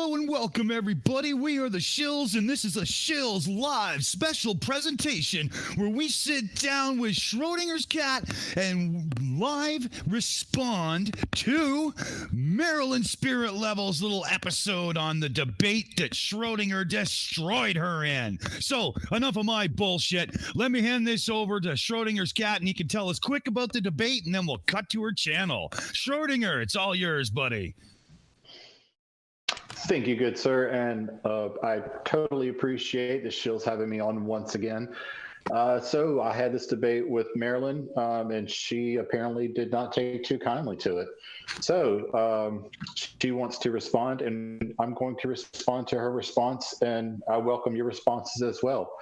Hello and welcome, everybody. We are the Shills, and this is a Shills live special presentation where we sit down with Schrodinger's cat and live respond to Marilyn Spirit Level's little episode on the debate that Schrodinger destroyed her in. So, enough of my bullshit. Let me hand this over to Schrodinger's cat, and he can tell us quick about the debate, and then we'll cut to her channel. Schrodinger, it's all yours, buddy. Thank you, good sir, and I totally appreciate the Shills having me on once again. So I had this debate with Marilyn, and she apparently did not take too kindly to it. So she wants to respond, and I'm going to respond to her response, and I welcome your responses as well.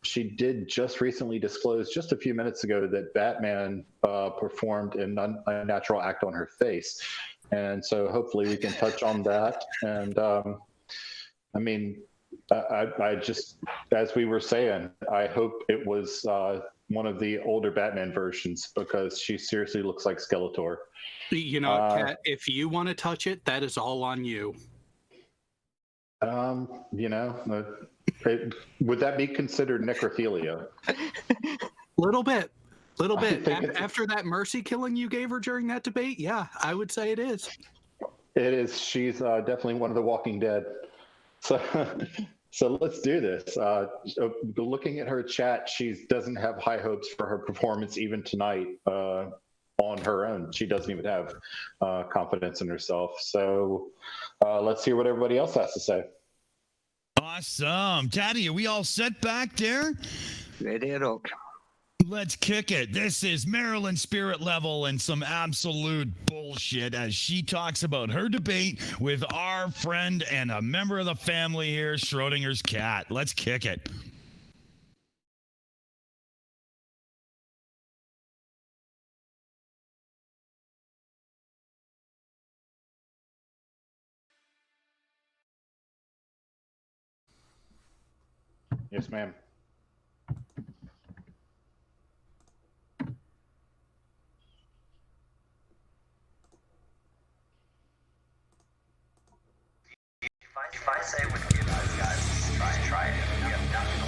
She did just recently disclose, just a few minutes ago, that Batman performed an unnatural act on her face. And so hopefully we can touch on that. And I mean, I just, as we were saying, I hope it was one of the older Batman versions, because she seriously looks like Skeletor. You know, Kat, if you want to touch it, that is all on you. You know, would that be considered necrophilia? Little bit. After that mercy killing you gave her during that debate, yeah, I would say it is. It is. She's definitely one of the Walking Dead. So, so let's do this. Looking at her chat, she doesn't have high hopes for her performance even tonight on her own. She doesn't even have confidence in herself. So let's hear what everybody else has to say. Awesome. Tatty, are we all set back there? Ready to rock. Let's kick it. This is Marilyn Spirit Level and some absolute bullshit as she talks about her debate with our friend and a member of the family here, Schrodinger's cat. Let's kick it. Yes, ma'am. If I say with you guys, try it. You have nothing.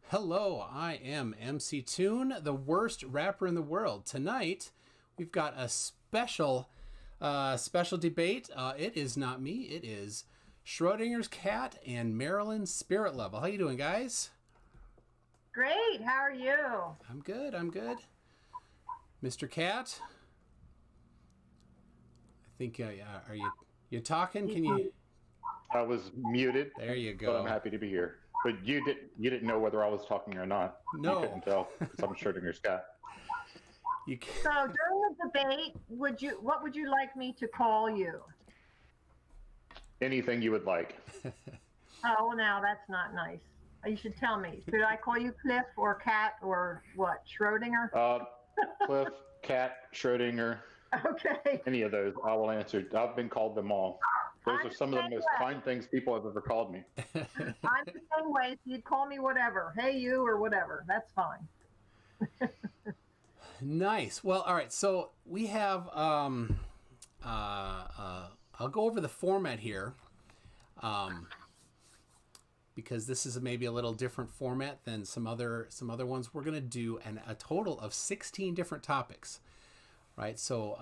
Hello, I am MC Toon, the worst rapper in the world. Tonight, we've got a special debate. It is not me, it is Schrodinger's cat and Marilyn's Spirit Level. How you doing, guys? Great, how are you? I'm good. Mr. Cat? I think, are you talking? Can you? I was muted. There you go. But I'm happy to be here. But you didn't know whether I was talking or not. No. You couldn't tell, because I'm Schrodinger's cat. So during the debate, what would you like me to call you? Anything you would like. Oh, now that's not nice. You should tell me. Should I call you Cliff or Cat or what? Schrodinger? Cliff, Cat, Schrodinger. Okay. Any of those, I will answer. I've been called them all. Those are some of the most kind things people have ever called me. I'm the same way, so you'd call me whatever. Hey, you, or whatever. That's fine. Nice. Well, all right. So we have, I'll go over the format here, because this is maybe a little different format than some other ones. We're going to do a total of 16 different topics. right? So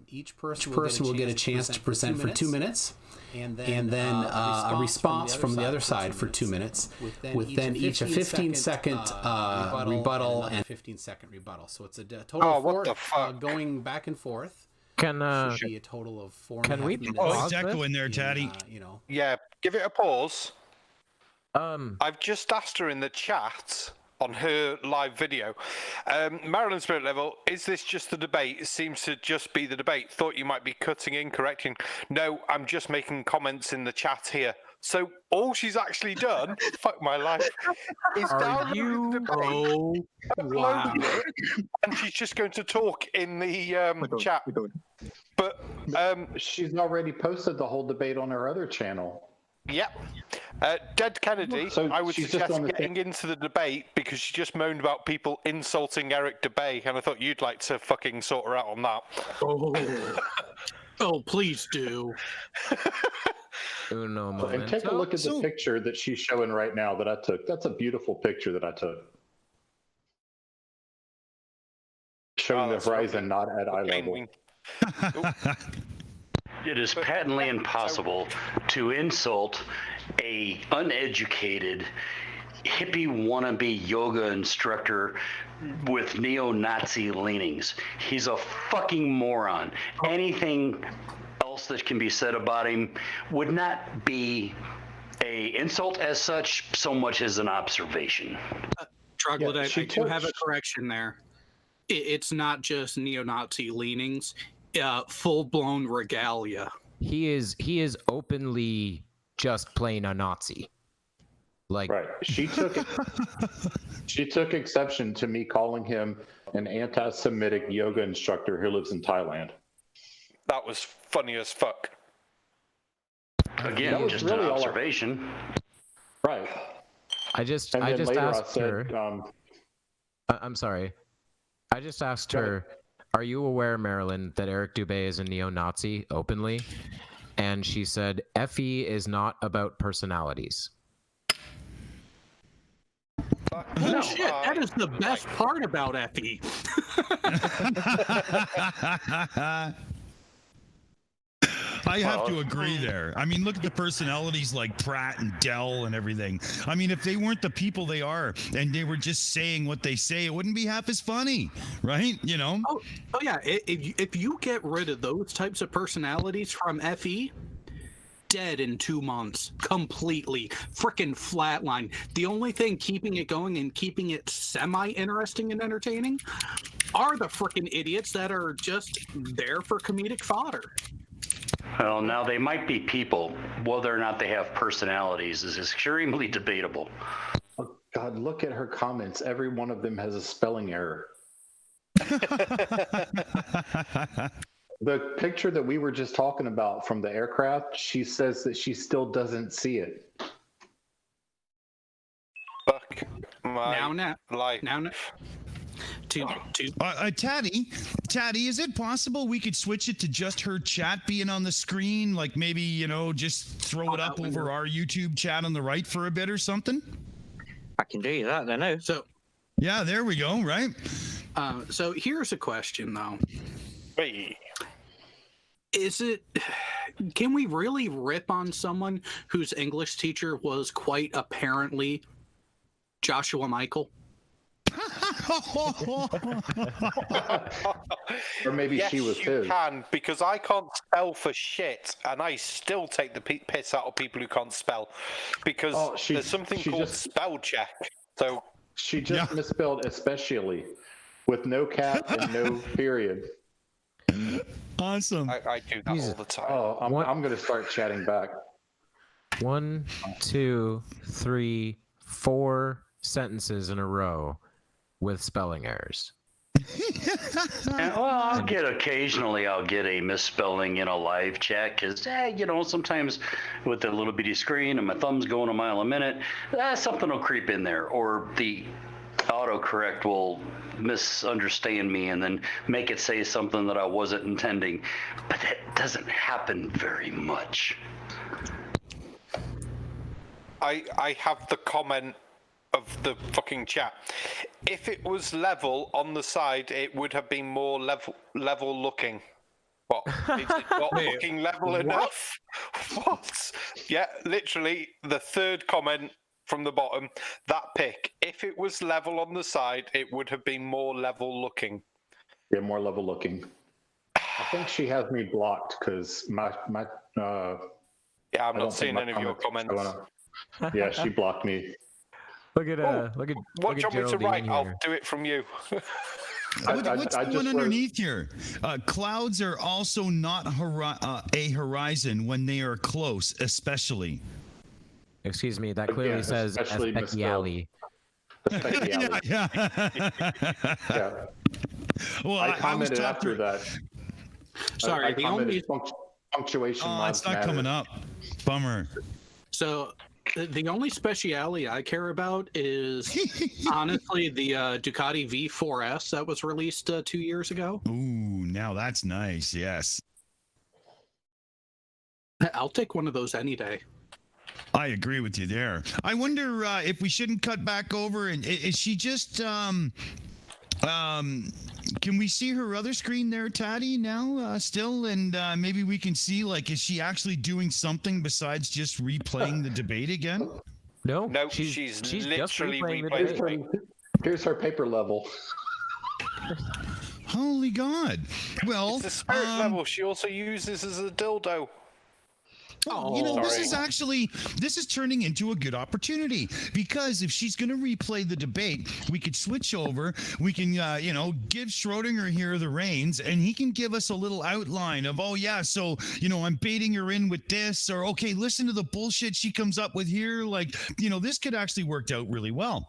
each person will get a chance to present for 2 minutes, and then a response from the other side for 2 minutes, with then each a 15-second rebuttal and 15-second rebuttal. So it's a total of 4 going back and forth. Should be a total of 4.5 Can we minutes. pause It's echo in there, Tatty. Yeah, give it a pause. Um, I've just asked her in the chat on her live video. Marilyn Spirit Level, is this just the debate? It seems to just be the debate. Thought you might be cutting in, correcting. No, I'm just making comments in the chat here. So all she's actually done, fuck my life, is download the debate, wow. and she's just going to talk in the chat. But she's already posted the whole debate on her other channel. Yep. Dead Kennedy, So I would she's suggest just on the getting into the debate because she just moaned about people insulting Eric DeBay, and I thought you'd like to fucking sort her out on that. Oh, please do. Uno And momento. take a look at the picture that she's showing right now that I took. That's a beautiful picture that I took. Showing the horizon not at eye level. It is patently impossible to insult a uneducated hippie wannabe yoga instructor with neo-Nazi leanings. He's a fucking moron. Anything else that can be said about him would not be a insult as such so much as an observation. Troglodyte, I do have a correction there. It's not just neo-Nazi leanings. Full-blown regalia. He is openly just plain a Nazi. Like, right. She took exception to me calling him an anti-Semitic yoga instructor who lives in Thailand. That was funny as fuck. Again, just really an observation. Right. I just And then later asked I said, her. I'm sorry. I just asked her, are you aware, Marilyn, that Eric Dubé is a neo-Nazi openly? And she said, FE is not about personalities. Bullshit, that is the best part about FE. I have to agree there. I mean, look at the personalities like Pratt and Dell and everything. I mean, if they weren't the people they are and they were just saying what they say, it wouldn't be half as funny, right? You know? Oh yeah. If you get rid of those types of personalities from FE, dead in 2 months, completely freaking flatline. The only thing keeping it going and keeping it semi-interesting and entertaining are the freaking idiots that are just there for comedic fodder. Well, now they might be people. Whether or not they have personalities is extremely debatable. Oh, God, look at her comments. Every one of them has a spelling error. The picture that we were just talking about from the aircraft, she says that she still doesn't see it. Fuck my life. Now. Tatty, is it possible we could switch it to just her chat being on the screen? Like maybe, just throw it up over our YouTube chat on the right for a bit or something? I can do that then. No. So, yeah, there we go. Right. So here's a question though. Hey. Can we really rip on someone whose English teacher was quite apparently Joshua Michael? Or maybe yes, she was you his. can, because I can't spell for shit, and I still take the piss out of people who can't spell, because there's something called spell check. So she just misspelled especially, with no cap and no period. Awesome. I do that all the time. Oh, I'm going to start chatting back. 1, 2, 3, 4 sentences in a row with spelling errors. And, well, occasionally I'll get a misspelling in a live chat because, sometimes with the little bitty screen and my thumb's going a mile a minute, something will creep in there, or the autocorrect will misunderstand me and then make it say something that I wasn't intending. But that doesn't happen very much. I have the comment of the fucking chat. If it was level on the side, it would have been more level looking. What? Is it not looking level enough? What? Yeah, literally the third comment from the bottom. That pic. If it was level on the side, it would have been more level looking. Yeah, more level looking. I think she has me blocked because my yeah, I'm not seeing any of your comments. Yeah, she blocked me. Look at what do you want me to write? I'll do it from you. What's going underneath here? Clouds are also not a horizon when they are close, especially. Excuse me, that clearly says Especially. Yeah. Well, I was commented after that. Sorry, the only punctuation. Oh, it's not coming up. Bummer. So the only speciality I care about is honestly the Ducati V4S that was released 2 years ago. Ooh, now that's nice. Yes. I'll take one of those any day. I agree with you there. I wonder if we shouldn't cut back over and is she just can we see her other screen there, Tatty, now still? And maybe we can see, like, is she actually doing something besides just replaying the debate again? No, she's just literally replaying the debate. Here's her paper level. Holy God. Well, it's the spirit level she also uses as a dildo. Oh, this is turning into a good opportunity because if she's going to replay the debate, we could switch over. We can, give Schrodinger here the reins and he can give us a little outline of, I'm baiting her in with this, or, okay, listen to the bullshit she comes up with here. Like, this could actually work out really well.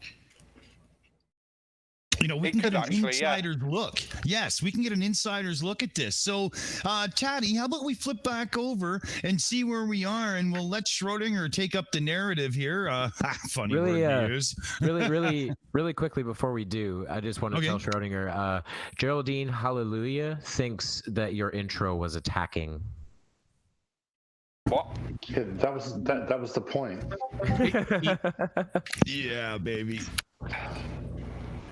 We can get an insider's look. Yes, we can get an insider's look at this. So, Tatty, how about we flip back over and see where we are, and we'll let Schrodinger take up the narrative here. Funny word to use. really quickly before we do, I just want to tell Schrodinger, Geraldine Hallelujah thinks that your intro was attacking. What? Yeah, that was the point. Yeah, baby.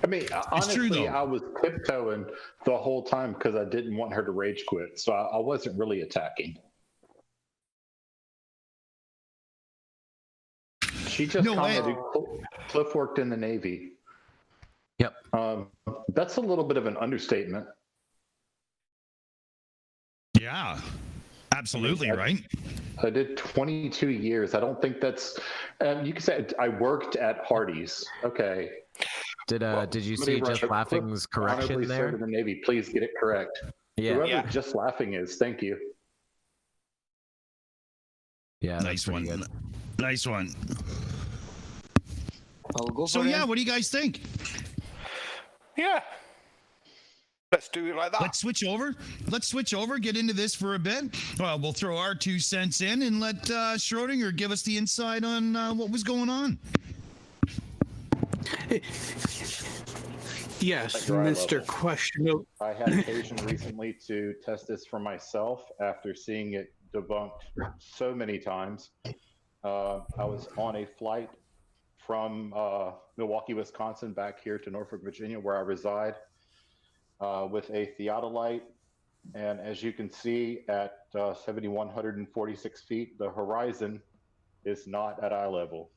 I mean, honestly, I was tiptoeing the whole time because I didn't want her to rage quit, so I wasn't really attacking. She just commented, Cliff worked in the Navy. Yep. That's a little bit of an understatement. Yeah, absolutely, right? I did 22 years. I don't think that's... you can say I worked at Hardee's. Okay. Did you see Just Laughing's correction there? In the Navy, please get it correct. Yeah. Whoever Just Laughing is, thank you. Yeah. Nice one. Good. Nice one. I'll go so for what do you guys think? Yeah. Let's do it like that. Let's switch over, get into this for a bit. We'll throw our 2 cents in and let Schrodinger give us the insight on what was going on. Yes, Mr. Question. I had occasion recently to test this for myself after seeing it debunked so many times. I was on a flight from Milwaukee, Wisconsin, back here to Norfolk, Virginia, where I reside, with a theodolite. And as you can see, at 7,146 feet, the horizon is not at eye level.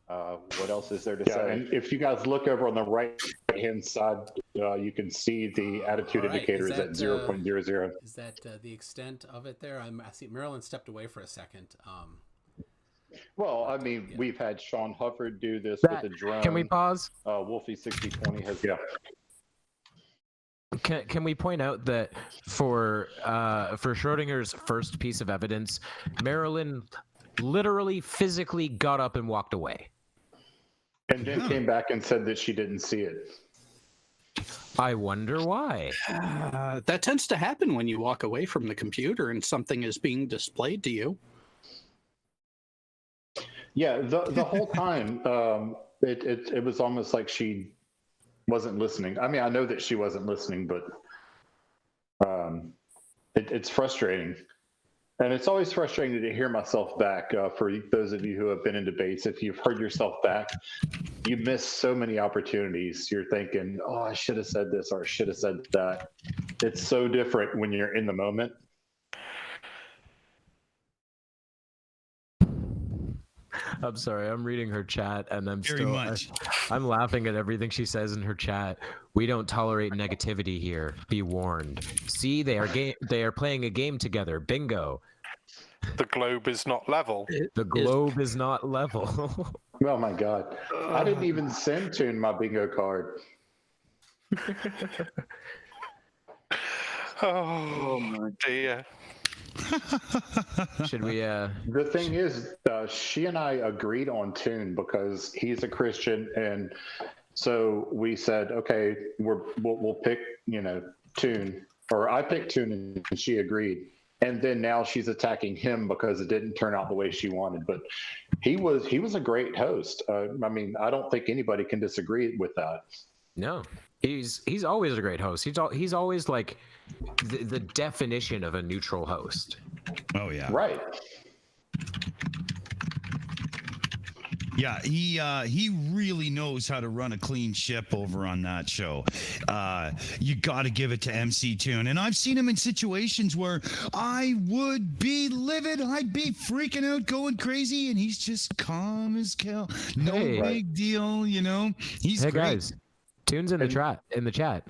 What else is there to say? And if you guys look over on the right-hand side, you can see the attitude indicator is at 0.00. Is that the extent of it there? I see Marilyn stepped away for a second. Well, I mean, we've had Sean Hufford do this with a drone. Can we pause? Wolfie 6020 has. Can we point out that for Schrodinger's first piece of evidence, Marilyn literally physically got up and walked away. And then came back and said that she didn't see it. I wonder why. That tends to happen when you walk away from the computer and something is being displayed to you. Yeah, the whole time, it was almost like she wasn't listening. I mean, I know that she wasn't listening, but it's frustrating. And it's always frustrating to hear myself back. For those of you who have been in debates, if you've heard yourself back, you miss so many opportunities. You're thinking, oh, I should have said this or I should have said that. It's so different when you're in the moment. I'm sorry, I'm reading her chat and I'm laughing at everything she says in her chat. We don't tolerate negativity here. Be warned. See, they are playing a game together. Bingo. The globe is not level. The globe is not level. Oh my God. I didn't even send Tune my bingo card. Oh my dear. Should we The thing is, she and I agreed on Tune because he's a Christian, and so we said, okay, we'll pick, Tune, or I picked Tune and she agreed. And then now she's attacking him because it didn't turn out the way she wanted. But he was a great host. I mean, I don't think anybody can disagree with that. No, he's always a great host. He's always like the definition of a neutral host. Oh yeah, right. Yeah, he really knows how to run a clean ship over on that show. You got to give it to MC Tune. And I've seen him in situations where I would be livid. I'd be freaking out, going crazy, and he's just calm as hell. No big deal, He's hey great. Guys, Tune's in the chat.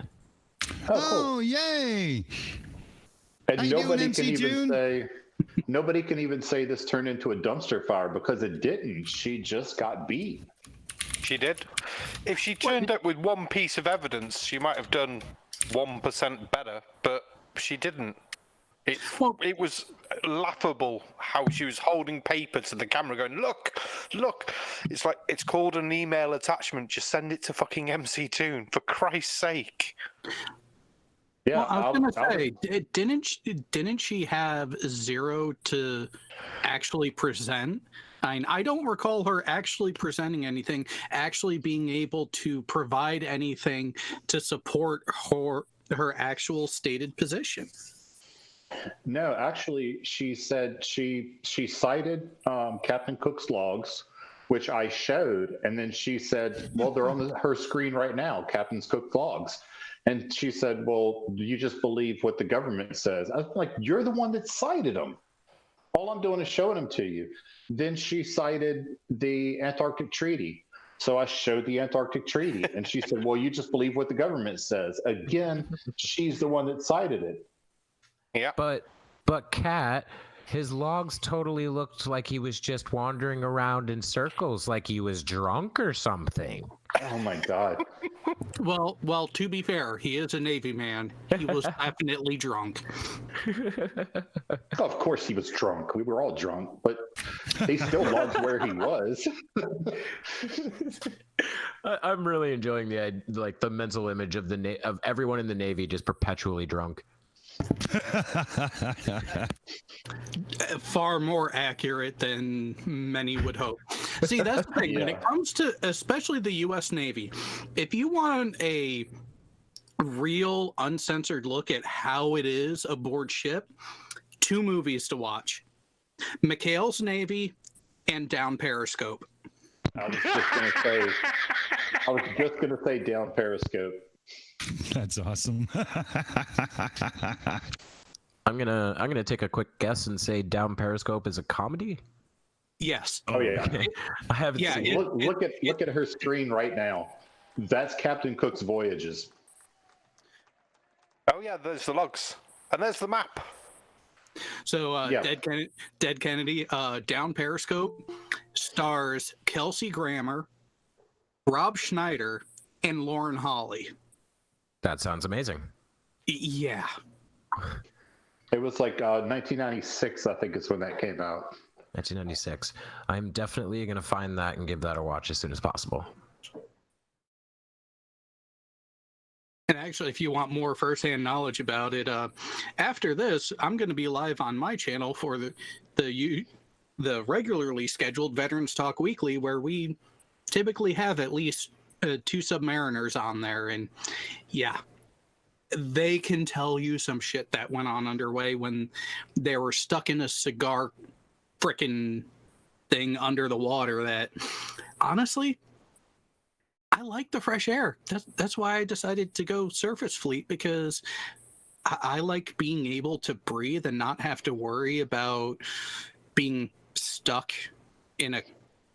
Oh, yay! And How you nobody doing, can MC even Tune? say. Nobody can even say this turned into a dumpster fire because it didn't. She just got beat. She did. If she turned up with one piece of evidence, she might have done 1% better, but she didn't. It was laughable how she was holding paper to the camera going, look. It's like, it's called an email attachment. Just send it to fucking MC Tune, for Christ's sake. Yeah, well, I was gonna say, didn't she have zero to actually present? I don't recall her actually presenting anything, actually being able to provide anything to support her actual stated position. No, actually, she said she cited Captain Cook's logs, which I showed, and then she said, well, they're on her screen right now, Captain Cook's logs. And she said, well, you just believe what the government says. I was like, you're the one that cited them. All I'm doing is showing them to you. Then she cited the Antarctic Treaty. So I showed the Antarctic Treaty. And she said, well, you just believe what the government says. Again, she's the one that cited it. Yeah. But Kat, his logs totally looked like he was just wandering around in circles, like he was drunk or something. Oh my God. Well, to be fair, he is a Navy man. He was definitely drunk. Of course he was drunk. We were all drunk, but they still loved where he was. I'm really enjoying the mental image of of everyone in the Navy just perpetually drunk. Far more accurate than many would hope. See, that's the thing. When it comes to especially the U.S. Navy, if you want a real uncensored look at how it is aboard ship, 2 movies to watch: McHale's Navy and Down Periscope. I was just gonna say Down Periscope. That's awesome. I'm gonna take a quick guess and say Down Periscope is a comedy. Yes. Oh yeah. I haven't seen it. Look at her screen right now. That's Captain Cook's voyages. Oh yeah, there's the logs, and there's the map. So Dead Kennedy, Down Periscope stars Kelsey Grammer, Rob Schneider, and Lauren Holly. That sounds amazing. Yeah. It was like 1996, I think, is when that came out. 1996. I'm definitely going to find that and give that a watch as soon as possible. And actually, if you want more firsthand knowledge about it, after this, I'm going to be live on my channel for the regularly scheduled Veterans Talk Weekly, where we typically have at least 2 submariners on there. And yeah, they can tell you some shit that went on underway when they were stuck in a cigar frickin' thing under the water that, honestly, I like the fresh air. That's why I decided to go surface fleet, because I like being able to breathe and not have to worry about being stuck in a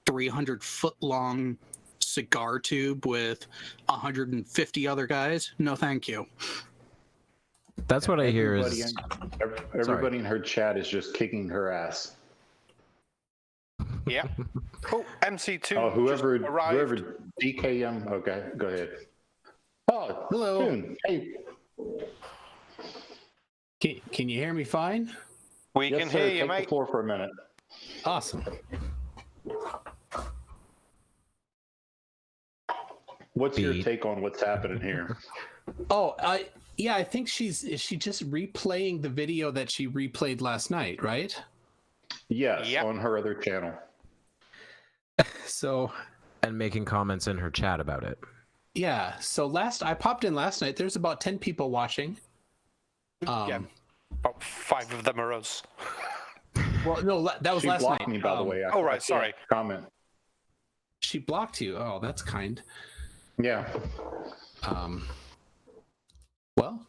300-foot long cigar tube with 150 other guys. No, thank you. That's what I hear is everybody in her chat is just kicking her ass. Yeah. Oh, MC2. Oh, whoever arrived. DKM. Okay, go ahead. Oh, hello. Toon. Hey. Can you hear me fine? We Yes, can sir. hear you, Take mate. the floor for a minute. Awesome. What's your take on what's happening here? Oh, I think is she just replaying the video that she replayed last night, right? Yes, Yep. on her other channel. So, and making comments in her chat about it. yeah. So I popped in last night. There's about 10 people watching. Yeah. About 5 of them are us. Well, no, that was She last night. blocked me, by the way. Oh, right, sorry. Comment. She blocked you. Oh, that's kind. Yeah. Well,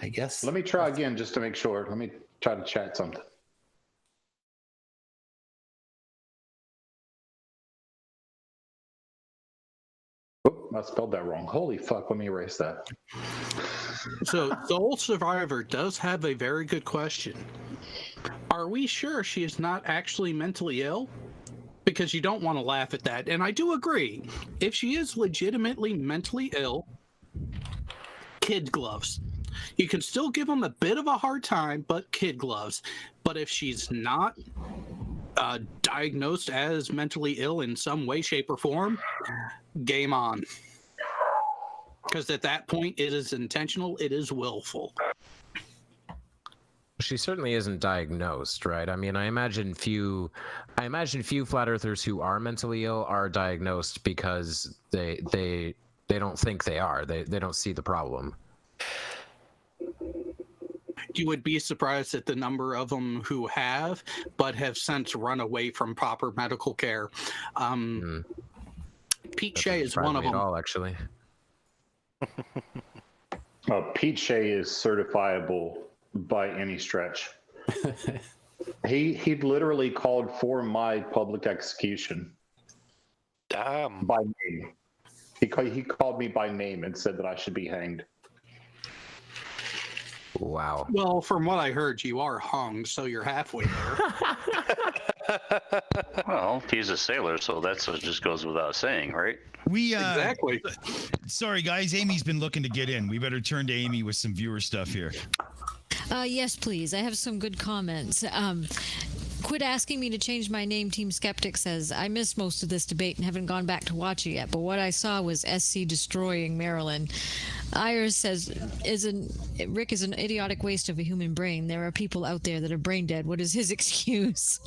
I guess. Let me try again just to make sure. Let me try to chat something. Oop, I spelled that wrong. Holy fuck, let me erase that. So the old survivor does have a very good question. Are we sure she is not actually mentally ill? Because you don't want to laugh at that. And I do agree. If she is legitimately mentally ill, kid gloves. You can still give them a bit of a hard time, but kid gloves. But if she's not diagnosed as mentally ill in some way, shape, or form, game on. Because at that point, it is intentional, it is willful. She certainly isn't diagnosed, right? I mean, I imagine few flat earthers who are mentally ill are diagnosed because they don't think they are. They don't see the problem. You would be surprised at the number of them who have, but have since run away from proper medical care. Pete Shea is one of them. At all, actually. Pete Shea is certifiable by any stretch. He literally called for my public execution. Damn. By name. He called me by name and said that I should be hanged. Wow. Well, from what I heard, you are hung, so you're halfway there. Well, he's a sailor, so that's what just goes without saying, right? Exactly. Sorry, guys. Amy's been looking to get in. We better turn to Aimee with some viewer stuff here. Yes, please. I have some good comments. Quit asking me to change my name, Team Skeptic says. I missed most of this debate and haven't gone back to watch it yet, but what I saw was SC destroying Maryland. Iris says, Rick is an idiotic waste of a human brain. There are people out there that are brain dead. What is his excuse?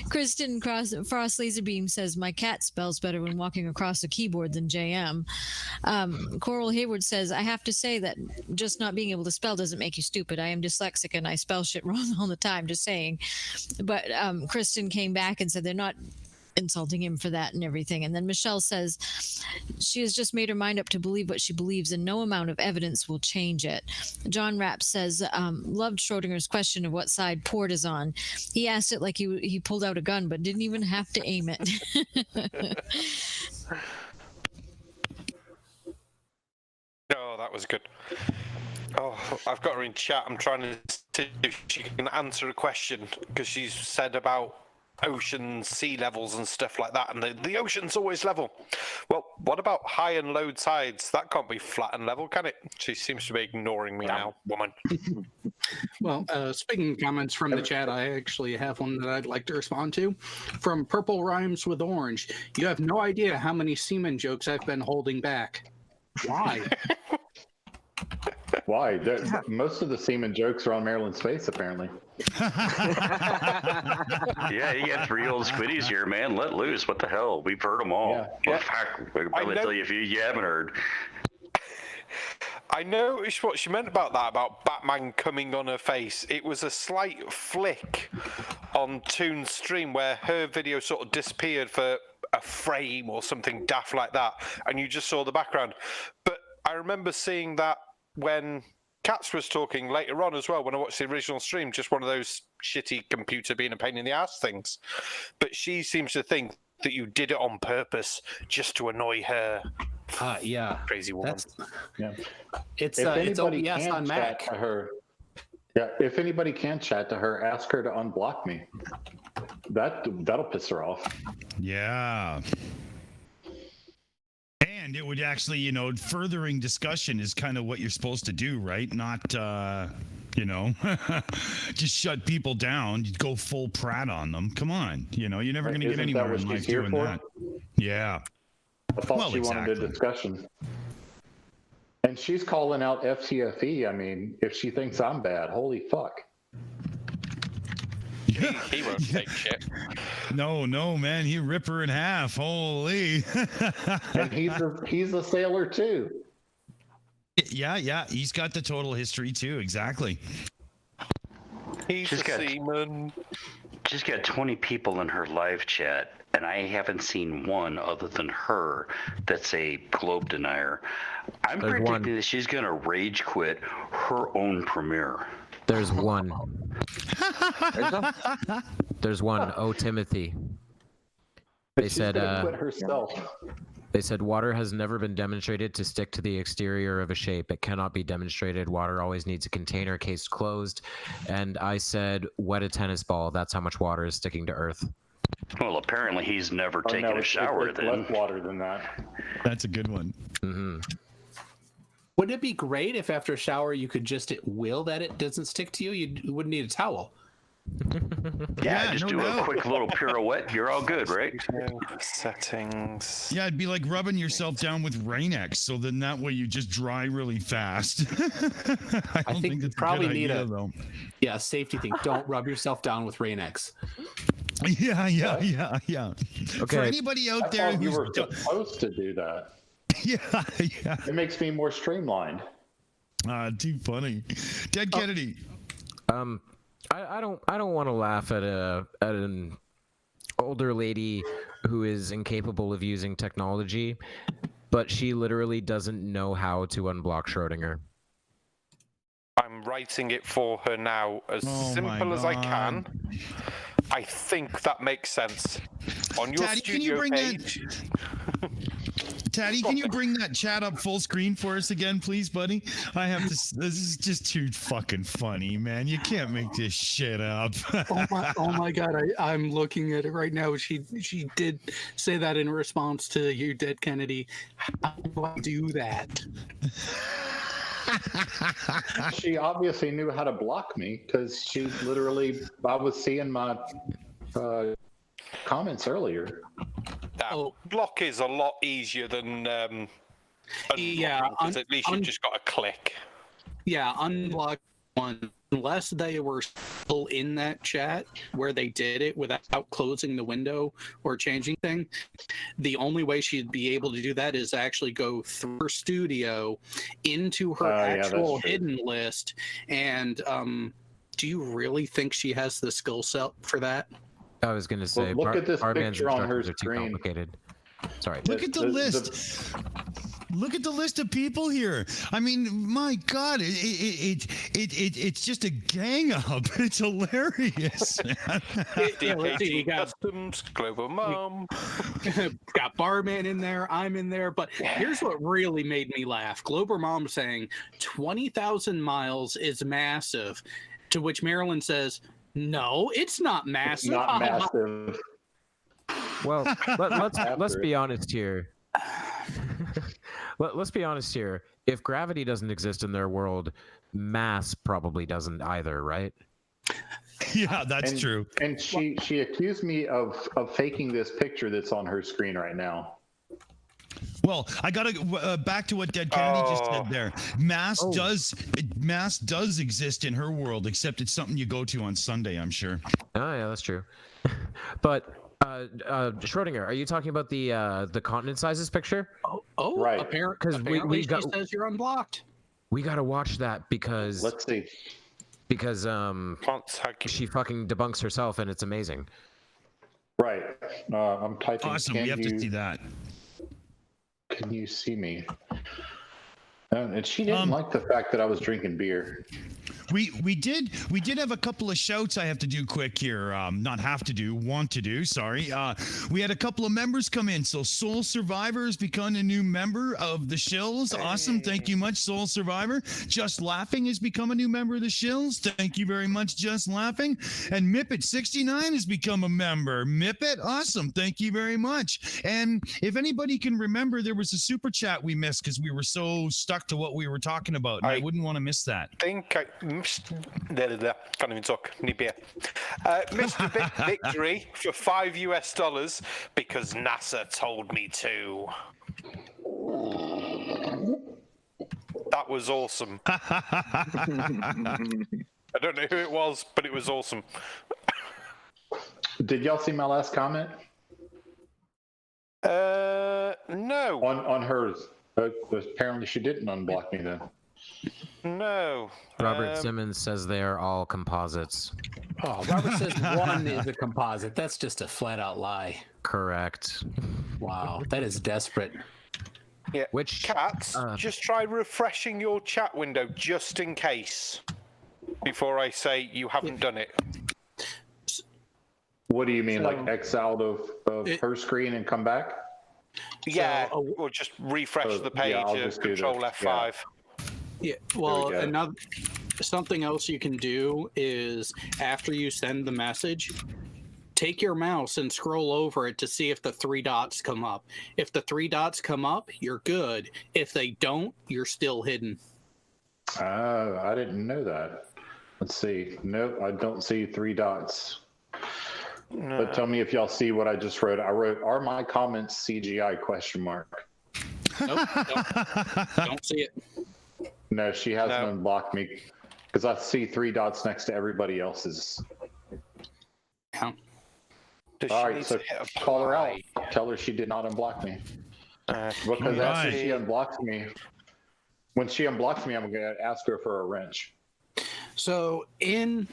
Kristen Frost Laserbeam says, my cat spells better when walking across a keyboard than JM. Coral Hayward says, I have to say that just not being able to spell doesn't make you stupid. I am dyslexic and I spell shit wrong all the time, just saying. But Kristen came back and said they're not insulting him for that and everything. And then Michelle says she has just made her mind up to believe what she believes and no amount of evidence will change it. John Rapp says, loved Schrodinger's question of what side Port is on. He asked it like he pulled out a gun but didn't even have to aim it. Oh, that was good. Oh, I've got her in chat. I'm trying to see if she can answer a question because she's said about oceans, sea levels and stuff like that, and the ocean's always level. Well, what about high and low tides? That can't be flat and level, can it? She seems to be ignoring me now, woman. Well, speaking of comments from the chat, I actually have one that I'd like to respond to. From Purple Rhymes with Orange. You have no idea how many semen jokes I've been holding back. Why? Why? Most of the semen jokes are on Maryland's face, apparently. Yeah, you got 3 old squiddies here, man. Let loose. What the hell? We've heard them all. Yeah. Well, fuck, we can probably tell you if you haven't heard. I noticed what she meant about that, about Batman coming on her face. It was a slight flick on Toon's stream where her video sort of disappeared for a frame or something daft like that, and you just saw the background. But I remember seeing that when Katz was talking later on as well, when I watched the original stream, just one of those shitty computer being a pain in the ass things. But she seems to think that you did it on purpose just to annoy her. Yeah. Crazy woman. It's if anybody OBS can on chat Mac. to her, if anybody can chat to her, ask her to unblock me. That'll piss her off. Yeah. And it would actually, furthering discussion is kind of what you're supposed to do, right? Not, just shut people down. You go full Pratt on them. Come on. You're never going to get anywhere in life doing that. Yeah. I thought she wanted a discussion. And she's calling out FTFE. I mean, if she thinks I'm bad, holy fuck. He won't take shit. No, man. He rip her in half. Holy. And he's a sailor too. Yeah. He's got the total history too. Exactly. He's a seaman. She's got 20 people in her live chat, and I haven't seen one other than her that's a globe denier. I'm predicting that she's going to rage quit her own premiere. There's one. There's one. Oh, Timothy. They said quit herself. They said water has never been demonstrated to stick to the exterior of a shape. It cannot be demonstrated. Water always needs a container case closed. And I said, wet a tennis ball. That's how much water is sticking to Earth. Well, apparently he's never taken a shower it's then. less water than that. That's a good one. Mm-hmm. Wouldn't it be great if after a shower you could just at will that it doesn't stick to you? You wouldn't need a towel. Yeah, just do a quick little pirouette. You're all good, right? Settings. Yeah, it'd be like rubbing yourself down with Rain-X, so then that way you just dry really fast. I don't think you that's probably a good need idea, though. Yeah, safety thing. Don't rub yourself down with Rain-X. Yeah. Okay. For anybody out there you who's were supposed to do that. Yeah. It makes me more streamlined. Too funny. Dead Kennedy. I don't want to laugh at an older lady who is incapable of using technology, but she literally doesn't know how to unblock Schrodinger. I'm writing it for her now as simple as I can. I think that makes sense. On your Tatty, studio page. Tatty, can you bring that chat up full screen for us again, please, buddy? This is just too fucking funny, man. You can't make this shit up. oh my God, I'm looking at it right now. She did say that in response to you, Dead Kennedy. How do I do that? She obviously knew how to block me because I was seeing my comments earlier. Block is a lot easier than because at least you've just got a click. Yeah, unblock one. Unless they were still in that chat where they did it without closing the window or changing thing, the only way she'd be able to do that is actually go through her studio into her actual hidden list. And do you really think she has the skill set for that? I was going to say, look at this Barman's picture on her instructions are too screen. complicated. Sorry. Look at the list. Look at the list of people here. I mean, my God, it's just a gang up. It's hilarious. You got Customs, Global Mom. Got Barman in there. I'm in there. But here's what really made me laugh. Global Mom saying 20,000 miles is massive, to which Marilyn says, no, it's not massive. It's not massive. Well, let's be honest here. Let's be honest here. If gravity doesn't exist in their world, mass probably doesn't either, right? Yeah, that's true. And she accused me of faking this picture that's on her screen right now. Well, I gotta back to what Dead Kennedy just said there. Mass does exist in her world, except it's something you go to on Sunday, I'm sure. Oh yeah, that's true. But Schrodinger, are you talking about the continent sizes picture? Oh, right. Apparently, we she says you're unblocked. We gotta watch that because Let's see. Because Can't tag you. she fucking debunks herself and it's amazing. Right. I'm typing. Awesome. Can We have to see that. Can you see me? And she didn't like the fact that I was drinking beer. We did have a couple of shouts I have to do quick here. Not have to do, want to do. Sorry. We had a couple of members come in. So Soul Survivor has become a new member of the Shills. Awesome. Thank you much, Soul Survivor. Just Laughing has become a new member of the Shills. Thank you very much, Just Laughing. And Mippet69 has become a member. Mippet, awesome. Thank you very much. And if anybody can remember, there was a super chat we missed because we were so stuck to what we were talking about. And I wouldn't want to miss that. Can't even talk. Need beer. Mr. Victory for $5 because NASA told me to. That was awesome. I don't know who it was, but it was awesome. Did y'all see my last comment? No. On hers. Apparently she didn't unblock me then. No. Robert Simmons says they are all composites. Oh, Robert says one is a composite. That's just a flat out lie. Correct. Wow, that is desperate. Yeah. Which Cats, just try refreshing your chat window just in case before I say you haven't done it. What do you mean, like X out of her screen and come back? Yeah, or just refresh the page. I'll just do Control this. F5. Yeah, well, something else you can do is after you send the message, take your mouse and scroll over it to see if the 3 dots come up. If the 3 dots come up, you're good. If they don't, you're still hidden. I didn't know that. Let's see. Nope, I don't see 3 dots. No. But tell me if y'all see what I just wrote. I wrote, "Are my comments CGI?" ? Nope, don't see it. No, she hasn't unblocked me because I see 3 dots next to everybody else's. Yeah. All right, so call her out. Tell her she did not unblock me. Because after she unblocks me, when she unblocks me, I'm going to ask her for a wrench. So in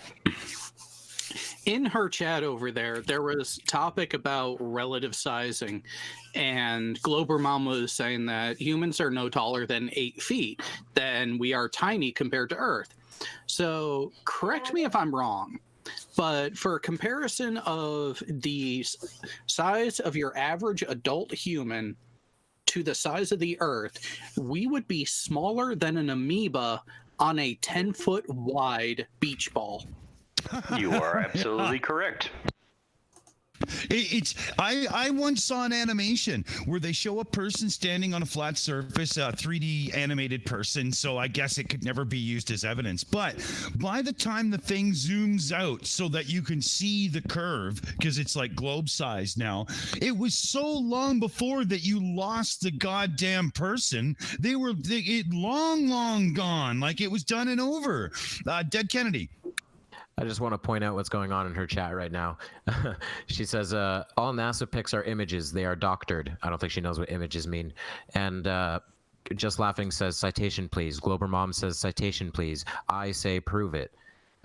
her chat over there was topic about relative sizing, and Glober Mama was saying that humans are no taller than 8 feet, then we are tiny compared to Earth. So correct me if I'm wrong, but for a comparison of the size of your average adult human to the size of the Earth, we would be smaller than an amoeba on a 10-foot wide beach ball. You are absolutely correct. I once saw an animation where they show a person standing on a flat surface, a 3D animated person, so I guess it could never be used as evidence. But by the time the thing zooms out so that you can see the curve, because it's like globe size now, it was so long before that you lost the goddamn person. They were long gone, like it was done and over. Dead Kennedy. I just want to point out what's going on in her chat right now. She says, all NASA pics are images. They are doctored. I don't think she knows what images mean. And Just Laughing says, citation, please. Glober Mom says, citation, please. I say, prove it.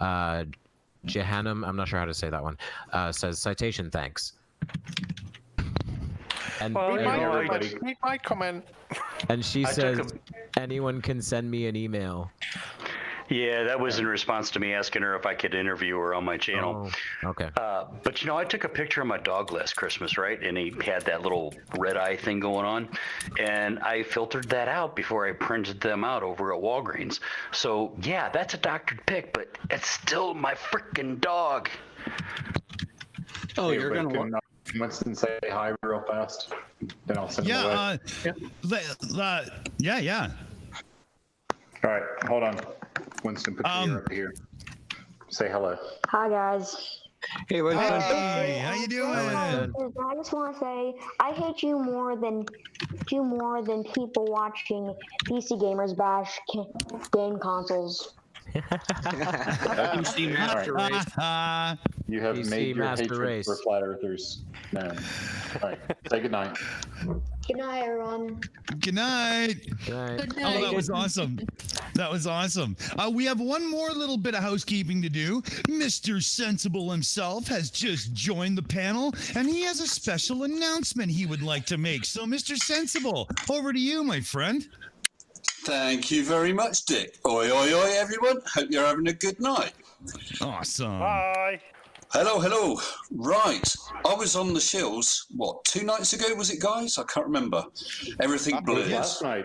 Jehannam, I'm not sure how to say that one, says, citation, thanks. And read my comment. And she says, anyone can send me an email. Yeah, that was in response to me asking her if I could interview her on my channel. Oh, okay. But I took a picture of my dog last Christmas, right? And he had that little red eye thing going on. And I filtered that out before I printed them out over at Walgreens. So, yeah, that's a doctored pic, but it's still my freaking dog. Oh, you're going to Winston say hi real fast, then I'll send him away. Yeah. All right, hold on. Winston, put your ear up here. Say hello. Hi, guys. Hey, Winston. Hey, how you doing? I just want to say I hate you more than people watching PC gamers bash game consoles. PC Master Race. You have PC made your Master hatred Race. for flat earthers known. All right, say goodnight. Good night, everyone. Good night. Good night. Good Oh, that night. was awesome. That was awesome. We have one more little bit of housekeeping to do. Mr. Sensible himself has just joined the panel, and he has a special announcement he would like to make. So, Mr. Sensible, over to you, my friend. Thank you very much, Dick. Oi, oi, oi, everyone. Hope you're having a good night. Awesome. Bye. Hello, hello. Right. I was on the Shills, 2 nights ago, was it, guys? I can't remember. Everything blurs. Last night.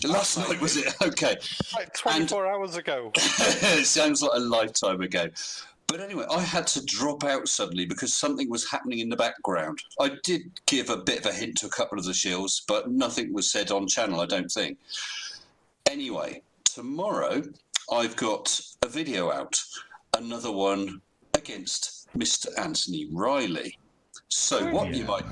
Last night, was it? Okay. Like 24 hours ago. It sounds like a lifetime ago. But anyway, I had to drop out suddenly because something was happening in the background. I did give a bit of a hint to a couple of the Shills, but nothing was said on channel, I don't think. Anyway, tomorrow I've got a video out, another one against Mr. Anthony Riley. So you might,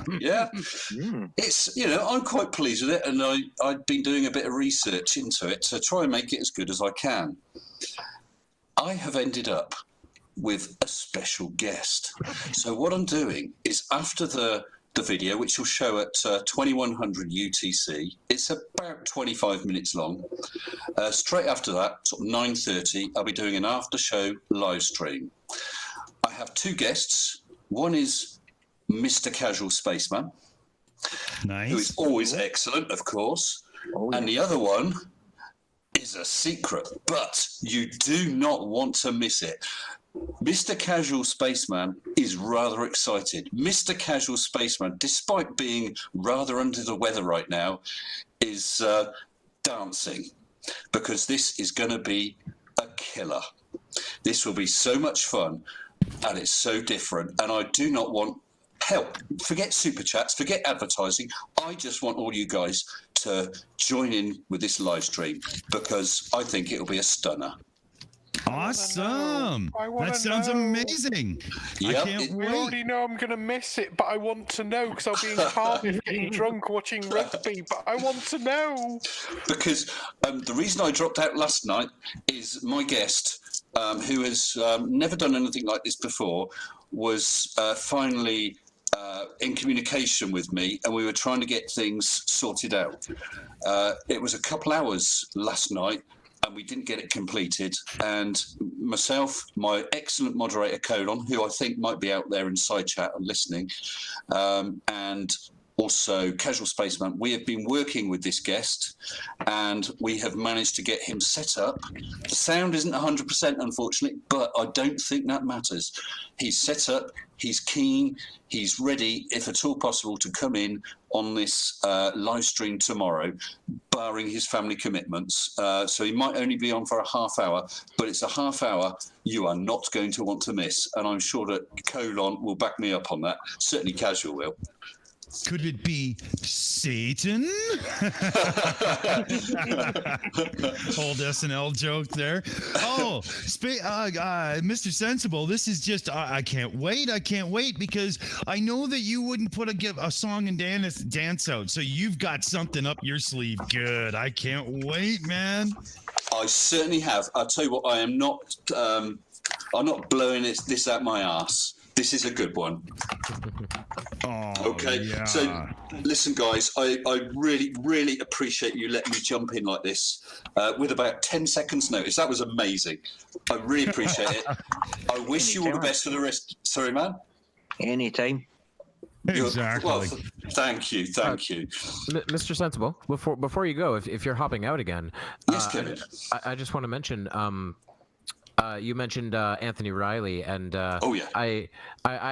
it's, I'm quite pleased with it, and I've been doing a bit of research into it to try and make it as good as I can. I have ended up with a special guest. So what I'm doing is after the video, which will show at 2100 UTC, it's about 25 minutes long. Straight after that, sort of 9:30, I'll be doing an after show live stream. I have 2 guests. One is Mr. Casual Spaceman, Nice. who is always excellent, of course. And the other one is a secret, but you do not want to miss it. Mr. Casual Spaceman is rather excited. Mr. Casual Spaceman, despite being rather under the weather right now, is dancing, because this is going to be a killer. This will be so much fun, and it's so different, and I do not want help. Forget super chats, forget advertising. I just want all you guys to join in with this live stream, because I think it'll be a stunner. Awesome. That sounds amazing. Yep. I can't I wait. already know I'm going to miss it, but I want to know because I'll be in Cardiff getting drunk watching rugby, but I want to know. Because the reason I dropped out last night is my guest, who has never done anything like this before, was finally in communication with me, and we were trying to get things sorted out. It was a couple hours last night, and we didn't get it completed. And myself, my excellent moderator, Colon, who I think might be out there in side chat and listening, and also Casual Spaceman, we have been working with this guest, and we have managed to get him set up. The sound isn't 100%, unfortunately, but I don't think that matters. He's set up, he's keen, he's ready, if at all possible, to come in on this live stream tomorrow, barring his family commitments. So he might only be on for a half hour, but it's a half hour you are not going to want to miss. And I'm sure that Colon will back me up on that. Certainly Casual will. Could it be Satan? Old SNL joke there. Oh, Mr. Sensible, this is just, I can't wait. I can't wait, because I know that you wouldn't put a song and dance out. So you've got something up your sleeve. Good. I can't wait, man. I certainly have. I'll tell you what, I'm not blowing this out my ass. This is a good one. Oh, okay, yeah. So listen, guys, I really, really appreciate you letting me jump in like this with about 10 seconds notice. That was amazing. I really appreciate it. I wish you all the best for the rest. Sorry, man? Anytime. Exactly. Well, thank you. Mr. Sensible, before you go, if you're hopping out again, yes, Kevin. I just want to mention, you mentioned Anthony Riley, and oh yeah, I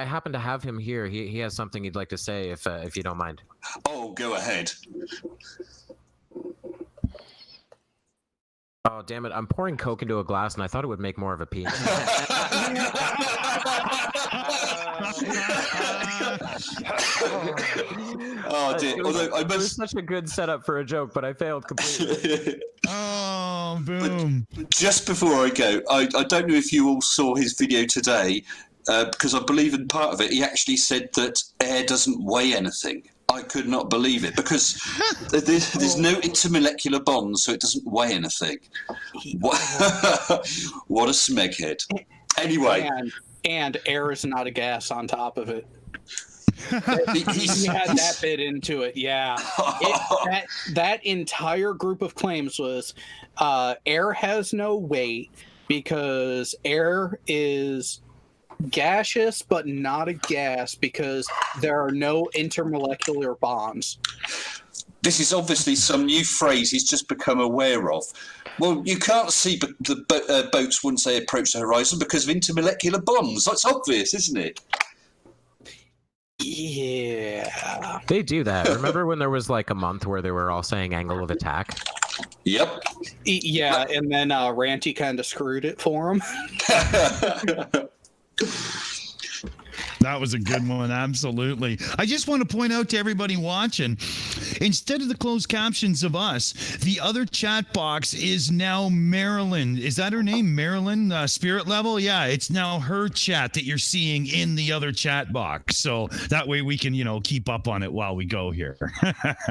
happen to have him here. He has something he'd like to say, if you don't mind. Oh, go ahead. Oh, damn it! I'm pouring Coke into a glass, and I thought it would make more of a penis. Oh dear! It was such a good setup for a joke, but I failed completely. Oh, boom! But just before I go, I don't know if you all saw his video today, because I believe in part of it he actually said that air doesn't weigh anything. I could not believe it, because there's no intermolecular bonds, so it doesn't weigh anything. What a smeghead. Anyway. And air is not a gas on top of it. He had that bit into it, yeah. That entire group of claims was air has no weight because air is gaseous but not a gas because there are no intermolecular bonds. This is obviously some new phrase he's just become aware of. Well, you can't see the boats once they approach the horizon because of intermolecular bonds. That's obvious, isn't it? Yeah. They do that. Remember when there was like a month where they were all saying angle of attack? Yep. Yeah, and then Ranty kind of screwed it for him. That was a good one, absolutely. I just want to point out to everybody watching, instead of the closed captions of us, the other chat box is now Marilyn. Is that her name, Marilyn? Spirit Level? Yeah, it's now her chat that you're seeing in the other chat box. So that way we can, keep up on it while we go here.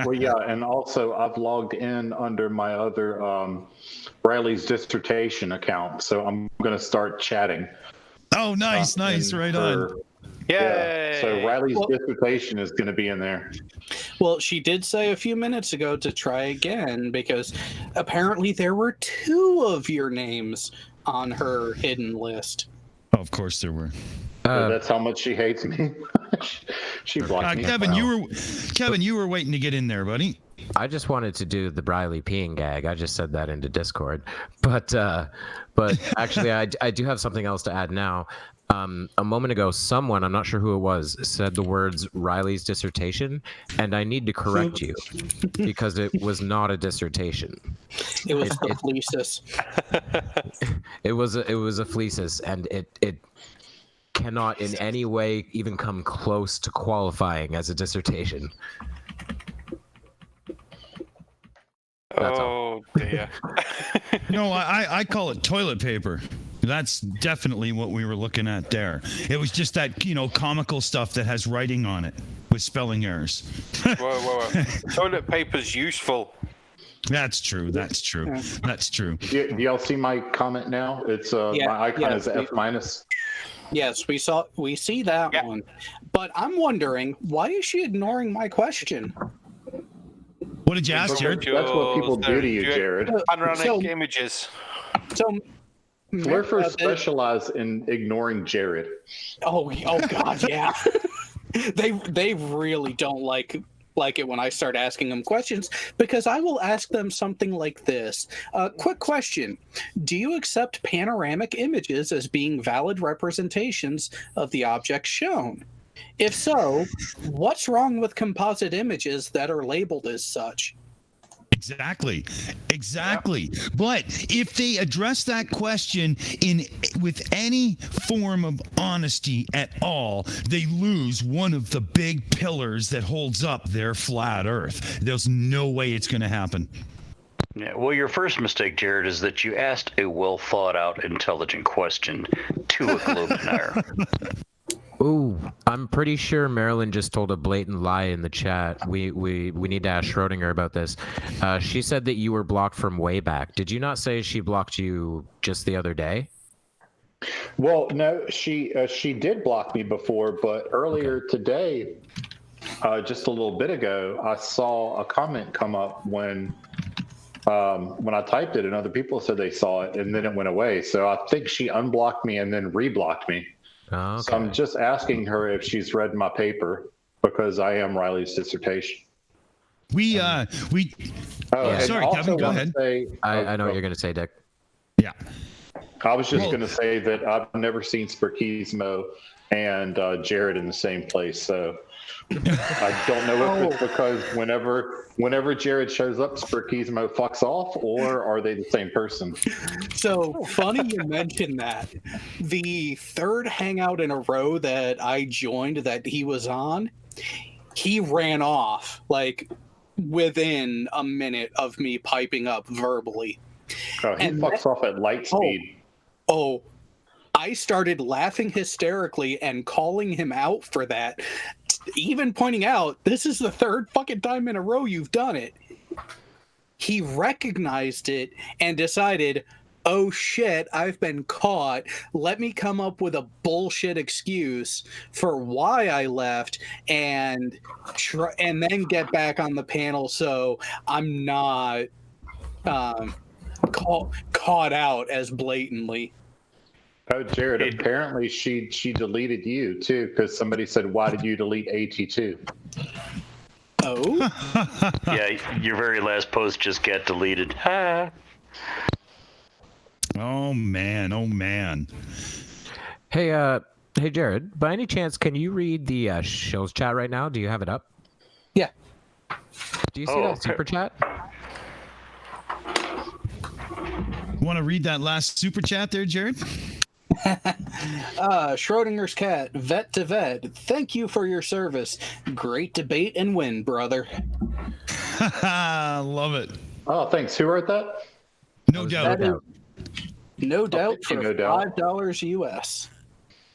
Well, yeah, and also I've logged in under my other Riley's dissertation account, so I'm going to start chatting. Oh, nice, right on. Yay! Yeah, so Riley's dissertation is going to be in there. Well, she did say a few minutes ago to try again because apparently there were 2 of your names on her hidden list. Oh, of course there were. So that's how much she hates me. She blocked me. Kevin, you were waiting to get in there, buddy. I just wanted to do the Briley peeing gag. I just said that into Discord, but actually, I do have something else to add now. A moment ago, someone, I'm not sure who it was, said the words Riley's dissertation, and I need to correct you because it was not a dissertation. It was a fleecis. It was a fleecis, and it cannot in any way even come close to qualifying as a dissertation. Oh dear. No, I call it toilet paper. That's definitely what we were looking at there. It was just that, comical stuff that has writing on it with spelling errors. Whoa. Toilet paper's useful. That's true. Do y'all see my comment now? It's my icon is F-. Yes, we see that one. But I'm wondering, why is she ignoring my question? What did you ask, Jared? That's what people do to you, Jared. Panoramic images. So Flurfers specialize in ignoring Jared. Oh God, yeah. They really don't like it when I start asking them questions because I will ask them something like this. Quick question. Do you accept panoramic images as being valid representations of the object shown? If so, what's wrong with composite images that are labeled as such? Exactly. But if they address that question with any form of honesty at all, they lose one of the big pillars that holds up their flat Earth. There's no way it's going to happen. Yeah, well, your first mistake, Jared, is that you asked a well-thought-out, intelligent question to a Globinaire. Ooh, I'm pretty sure Marilyn just told a blatant lie in the chat. We need to ask Schrodinger about this. She said that you were blocked from way back. Did you not say she blocked you just the other day? Well, no, she did block me before, but earlier today, just a little bit ago, I saw a comment come up when I typed it, and other people said they saw it, and then it went away. So I think she unblocked me and then reblocked me. Oh, okay. So I'm just asking her if she's read my paper because I am Riley's dissertation. Sorry, Kevin, go ahead. I know what you're going to say, Dick. Yeah. I was just going to say that I've never seen Spurkismo and Jared in the same place, so I don't know if it's because whenever Jared shows up, Spurkismo fucks off, or are they the same person? So funny you mentioned that. The third hangout in a row that I joined that he was on, he ran off like within a minute of me piping up verbally. Oh, he fucks off at light speed. I started laughing hysterically and calling him out for that, even pointing out, this is the third fucking time in a row you've done it. He recognized it and decided, oh shit, I've been caught. Let me come up with a bullshit excuse for why I left and then get back on the panel so I'm not caught out as blatantly. Oh, Jared, apparently she deleted you too because somebody said, why did you delete AT2? Oh? Yeah, your very last post just got deleted. Oh man. Hey, Jared. By any chance, can you read the Shills chat right now? Do you have it up? Yeah. Do you see that super chat? Want to read that last super chat there, Jared? Schrodinger's cat, vet to vet. Thank you for your service. Great debate and win, brother. Love it. Oh, thanks. Who wrote that? No doubt. No doubt you, for No Doubt. $5 US.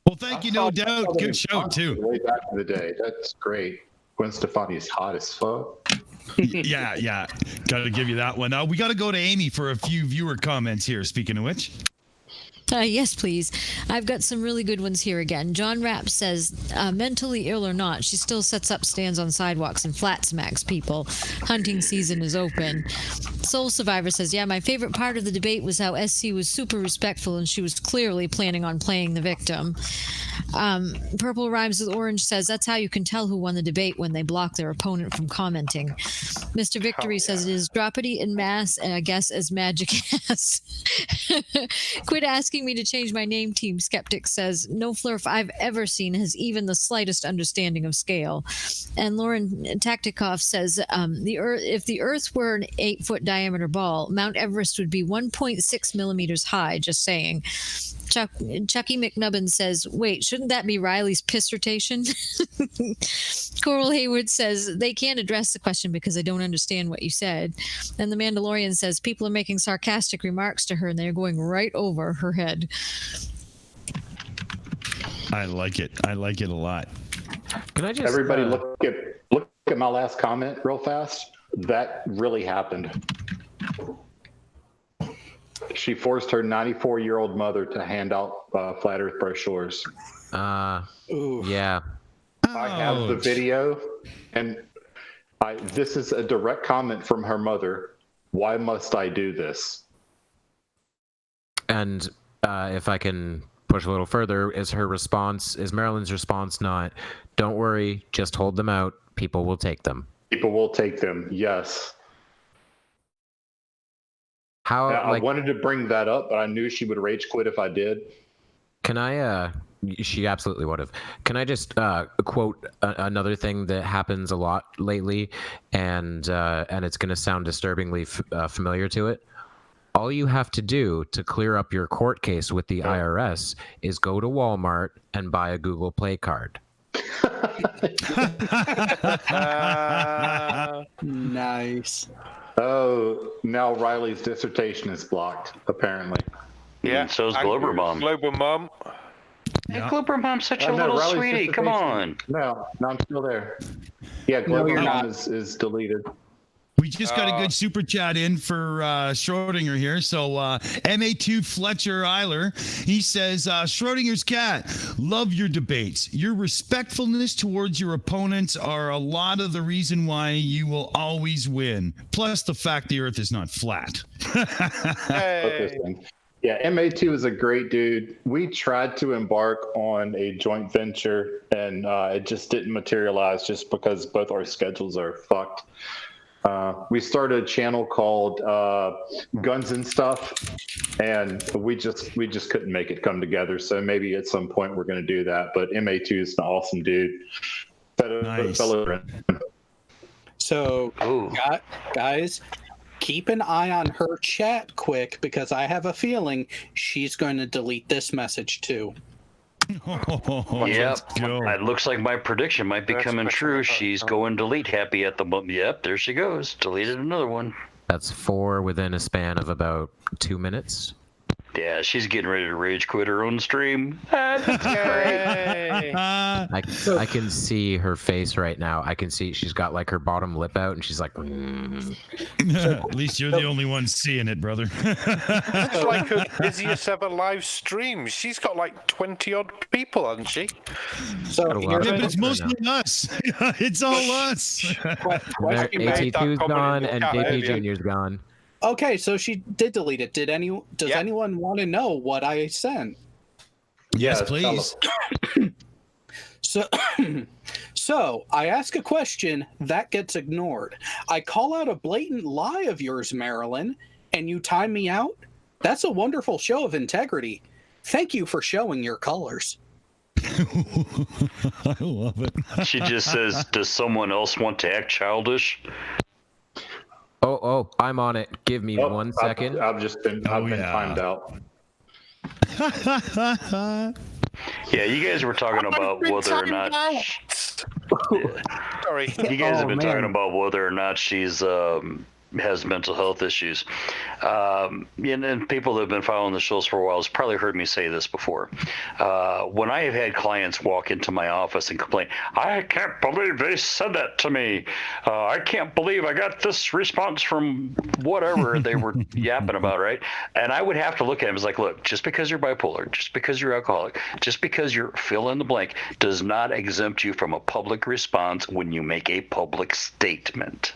Well, thank you, No Doubt. Good show, too. Way back in the day. That's great. Gwen Stefani is hot as fuck. Yeah. Got to give you that one. We got to go to Aimee for a few viewer comments here, speaking of which. Yes, please. I've got some really good ones here again. John Rapp says, mentally ill or not, she still sets up stands on sidewalks and flat smacks people. Hunting season is open. Soul Survivor says, yeah, my favorite part of the debate was how SC was super respectful and she was clearly planning on playing the victim. Purple Rhymes with Orange says, that's how you can tell who won the debate when they block their opponent from commenting. Mr. Victory says, it is droppity in mass and I guess as magic ass. Quit asking me to change my name. Team Skeptic says, no flurf I've ever seen has even the slightest understanding of scale. And Lauren Taktikov says, if the Earth were an 8-foot diameter ball, Mount Everest would be 1.6 millimeters high. Just saying. Chucky McNubbin says, wait, shouldn't that be Riley's dissertation? Coral Hayward says, they can't address the question because I don't understand what you said. And the Mandalorian says, people are making sarcastic remarks to her and they're going right over her head. I like it. I like it a lot. Can I just everybody look at my last comment real fast? That really happened. She forced her 94-year-old mother to hand out flat Earth brochures. Yeah. I have the video, and this is a direct comment from her mother. Why must I do this? And if I can push a little further, is Marilyn's response not, don't worry, just hold them out, people will take them? People will take them, yes. I wanted to bring that up, but I knew she would rage quit if I did. Can I, she absolutely would have. Can I just quote another thing that happens a lot lately, and it's going to sound disturbingly familiar to it? All you have to do to clear up your court case with the IRS is go to Walmart and buy a Google Play card. Nice. Oh, now Riley's dissertation is blocked, apparently. Yeah, and so's Glober Mom. Glober Mom. Hey, Glober Mom's such a little Riley's sweetie. Come on. No, I'm still there. Yeah, Glober Mom is deleted. We just got a good super chat in for Schrodinger here. So MA2 Fletcher Eiler, he says, Schrodinger's cat, love your debates. Your respectfulness towards your opponents are a lot of the reason why you will always win. Plus the fact the Earth is not flat. Hey. Yeah, MA2 is a great dude. We tried to embark on a joint venture, and it just didn't materialize just because both our schedules are fucked. We started a channel called Guns and Stuff, and we just couldn't make it come together. So maybe at some point we're going to do that. But MA2 is an awesome dude. Nice. So, guys, keep an eye on her chat quick because I have a feeling she's going to delete this message too. Yep, it looks like my prediction might be coming true. She's going delete happy at the moment. Yep, there she goes. Deleted another one. That's 4 within a span of about 2 minutes. Yeah, she's getting ready to rage quit her own stream. That's great. I can see her face right now. I can see she's got like her bottom lip out, and she's like. At least you're the only one seeing it, brother. It's like her busiest ever live stream. She's got like 20 odd people, hasn't she? So yeah, but it's mostly us. It's all us. AT2's gone and JP Junior's gone. Okay, so she did delete it. Does anyone want to know what I sent? Yes, please. So I ask a question that gets ignored. I call out a blatant lie of yours, Marilyn, and you time me out? That's a wonderful show of integrity. Thank you for showing your colors. I love it. She just says, does someone else want to act childish? Oh, I'm on it. Give me 1 second. I've been timed out. Yeah, you guys were talking about whether or not. Sorry. You guys have been talking about whether or not she's has mental health issues. And people that have been following the shows for a while has probably heard me say this before. When I have had clients walk into my office and complain, I can't believe they said that to me. I can't believe I got this response from whatever they were yapping about, right? And I would have to look at them as like, look, just because you're bipolar, just because you're alcoholic, just because you're fill in the blank does not exempt you from a public response when you make a public statement.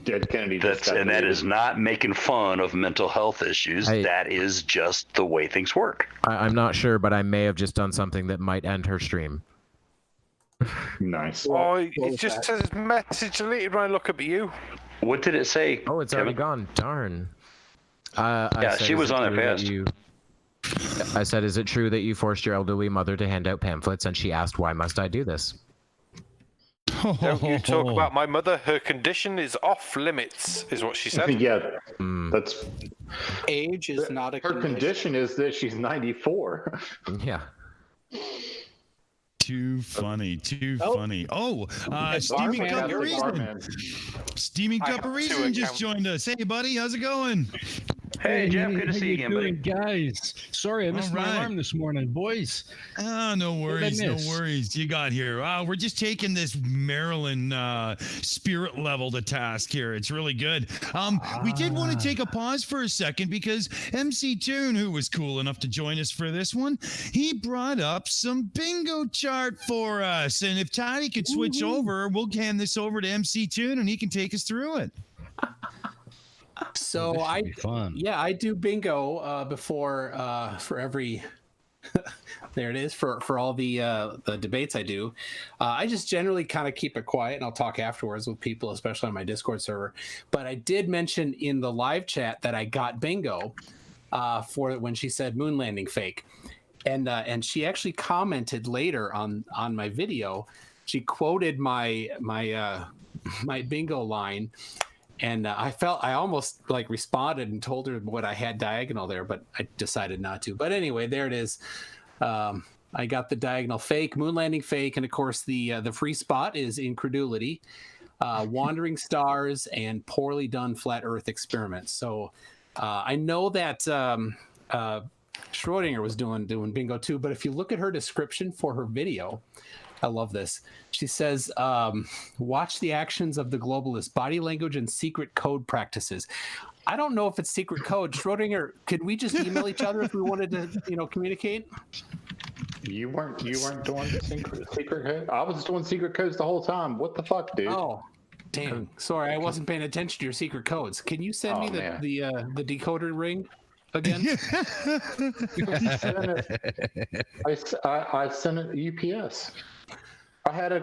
Dead Kennedy. That is not making fun of mental health issues. That is just the way things work. I'm not sure, but I may have just done something that might end her stream. Nice. Oh, it just says message deleted when I look up at you. What did it say? Oh, it's already gone. Darn. Yeah, she was on it fast. I said, is it true that you forced your elderly mother to hand out pamphlets? And she asked, why must I do this? Don't you talk about my mother. Her condition is off limits, is what she said. Yeah, that's. Age is not a Her condition is that she's 94. Yeah. Too funny. Funny. Oh, Steaming Cup of Reason. Steaming Cup of Reason just joined us. Hey, buddy, how's it going? Hey, Jeff, good to see you again, buddy. Guys, sorry I missed my alarm this morning, boys. Oh, no worries, no worries. You got here. We're just taking this Maryland spirit level to task here. It's really good. We did want to take a pause for a second because MC Toon, who was cool enough to join us for this one, he brought up some bingo chart for us. And if Tattie could switch over, we'll hand this over to MC Toon and he can take us through it. So I do bingo before for every there it is for all the debates I do. I just generally kind of keep it quiet and I'll talk afterwards with people, especially on my Discord server. But I did mention in the live chat that I got bingo for when she said moon landing fake, and she actually commented later on my video. She quoted my bingo line. And I almost like responded and told her what I had diagonal there, but I decided not to. But anyway, there it is. I got the diagonal fake, moon landing fake, and of course the free spot is incredulity, wandering stars, and poorly done flat Earth experiments. So I know that Schrodinger was doing bingo too, but if you look at her description for her video, I love this. She says, watch the actions of the globalist, body language and secret code practices. I don't know if it's secret code. Schrodinger, could we just email each other if we wanted to, communicate? You weren't doing secret code? I was doing secret codes the whole time. What the fuck, dude? Oh, damn. Sorry, I wasn't paying attention to your secret codes. Can you send me the decoder ring again? I sent it UPS. I had a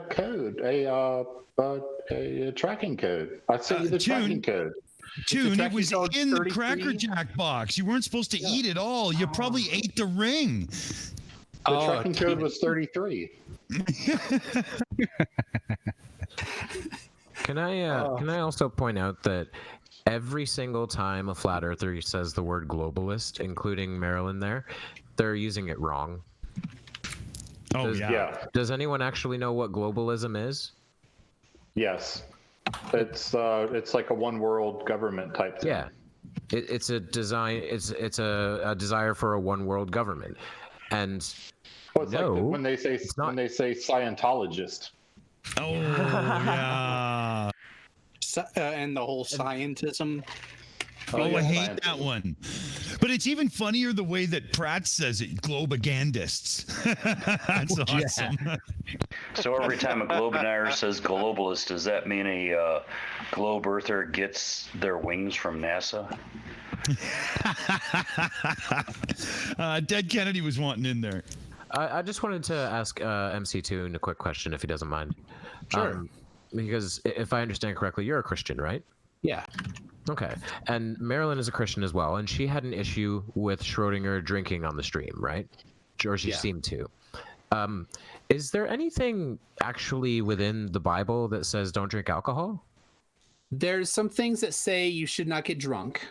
code, a tracking code. I sent you the tracking code. Toon, it was in the Cracker Jack box. You weren't supposed to eat it all. You probably ate the ring. The tracking code was 33. Can I also point out that every single time a flat earther says the word globalist, including Maryland there, they're using it wrong. Does anyone actually know what globalism is? Yes. It's like a one world government type thing. It's a design. It's a desire for a one world government, and it's like when they say Scientologist. Oh yeah. And the whole scientism. Oh, I hate that one. But it's even funnier the way that Pratt says it, globagandists. That's awesome. So every time a Globinator says globalist, does that mean a globe earther gets their wings from NASA? Dead Kennedy was wanting in there. I just wanted to ask MC2 a quick question, if he doesn't mind. Sure. Because if I understand correctly, you're a Christian, right? Yeah. Okay. And Marilyn is a Christian as well, and she had an issue with Schrodinger drinking on the stream, right? Or she seemed to. Is there anything actually within the Bible that says don't drink alcohol? There's some things that say you should not get drunk,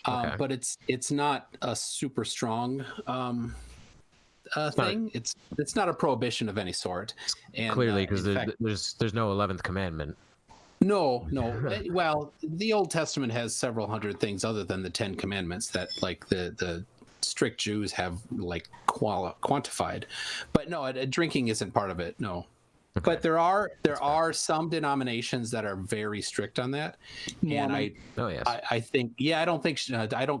Okay. but it's not a super strong thing. It's not a prohibition of any sort. And Clearly, because there's no 11th commandment. No. Well, the Old Testament has several hundred things other than the 10 Commandments that, like, the strict Jews have, like, quantified. But no, drinking isn't part of it. No. Okay. But there are some denominations that are very strict on that. Mormon. And I think I don't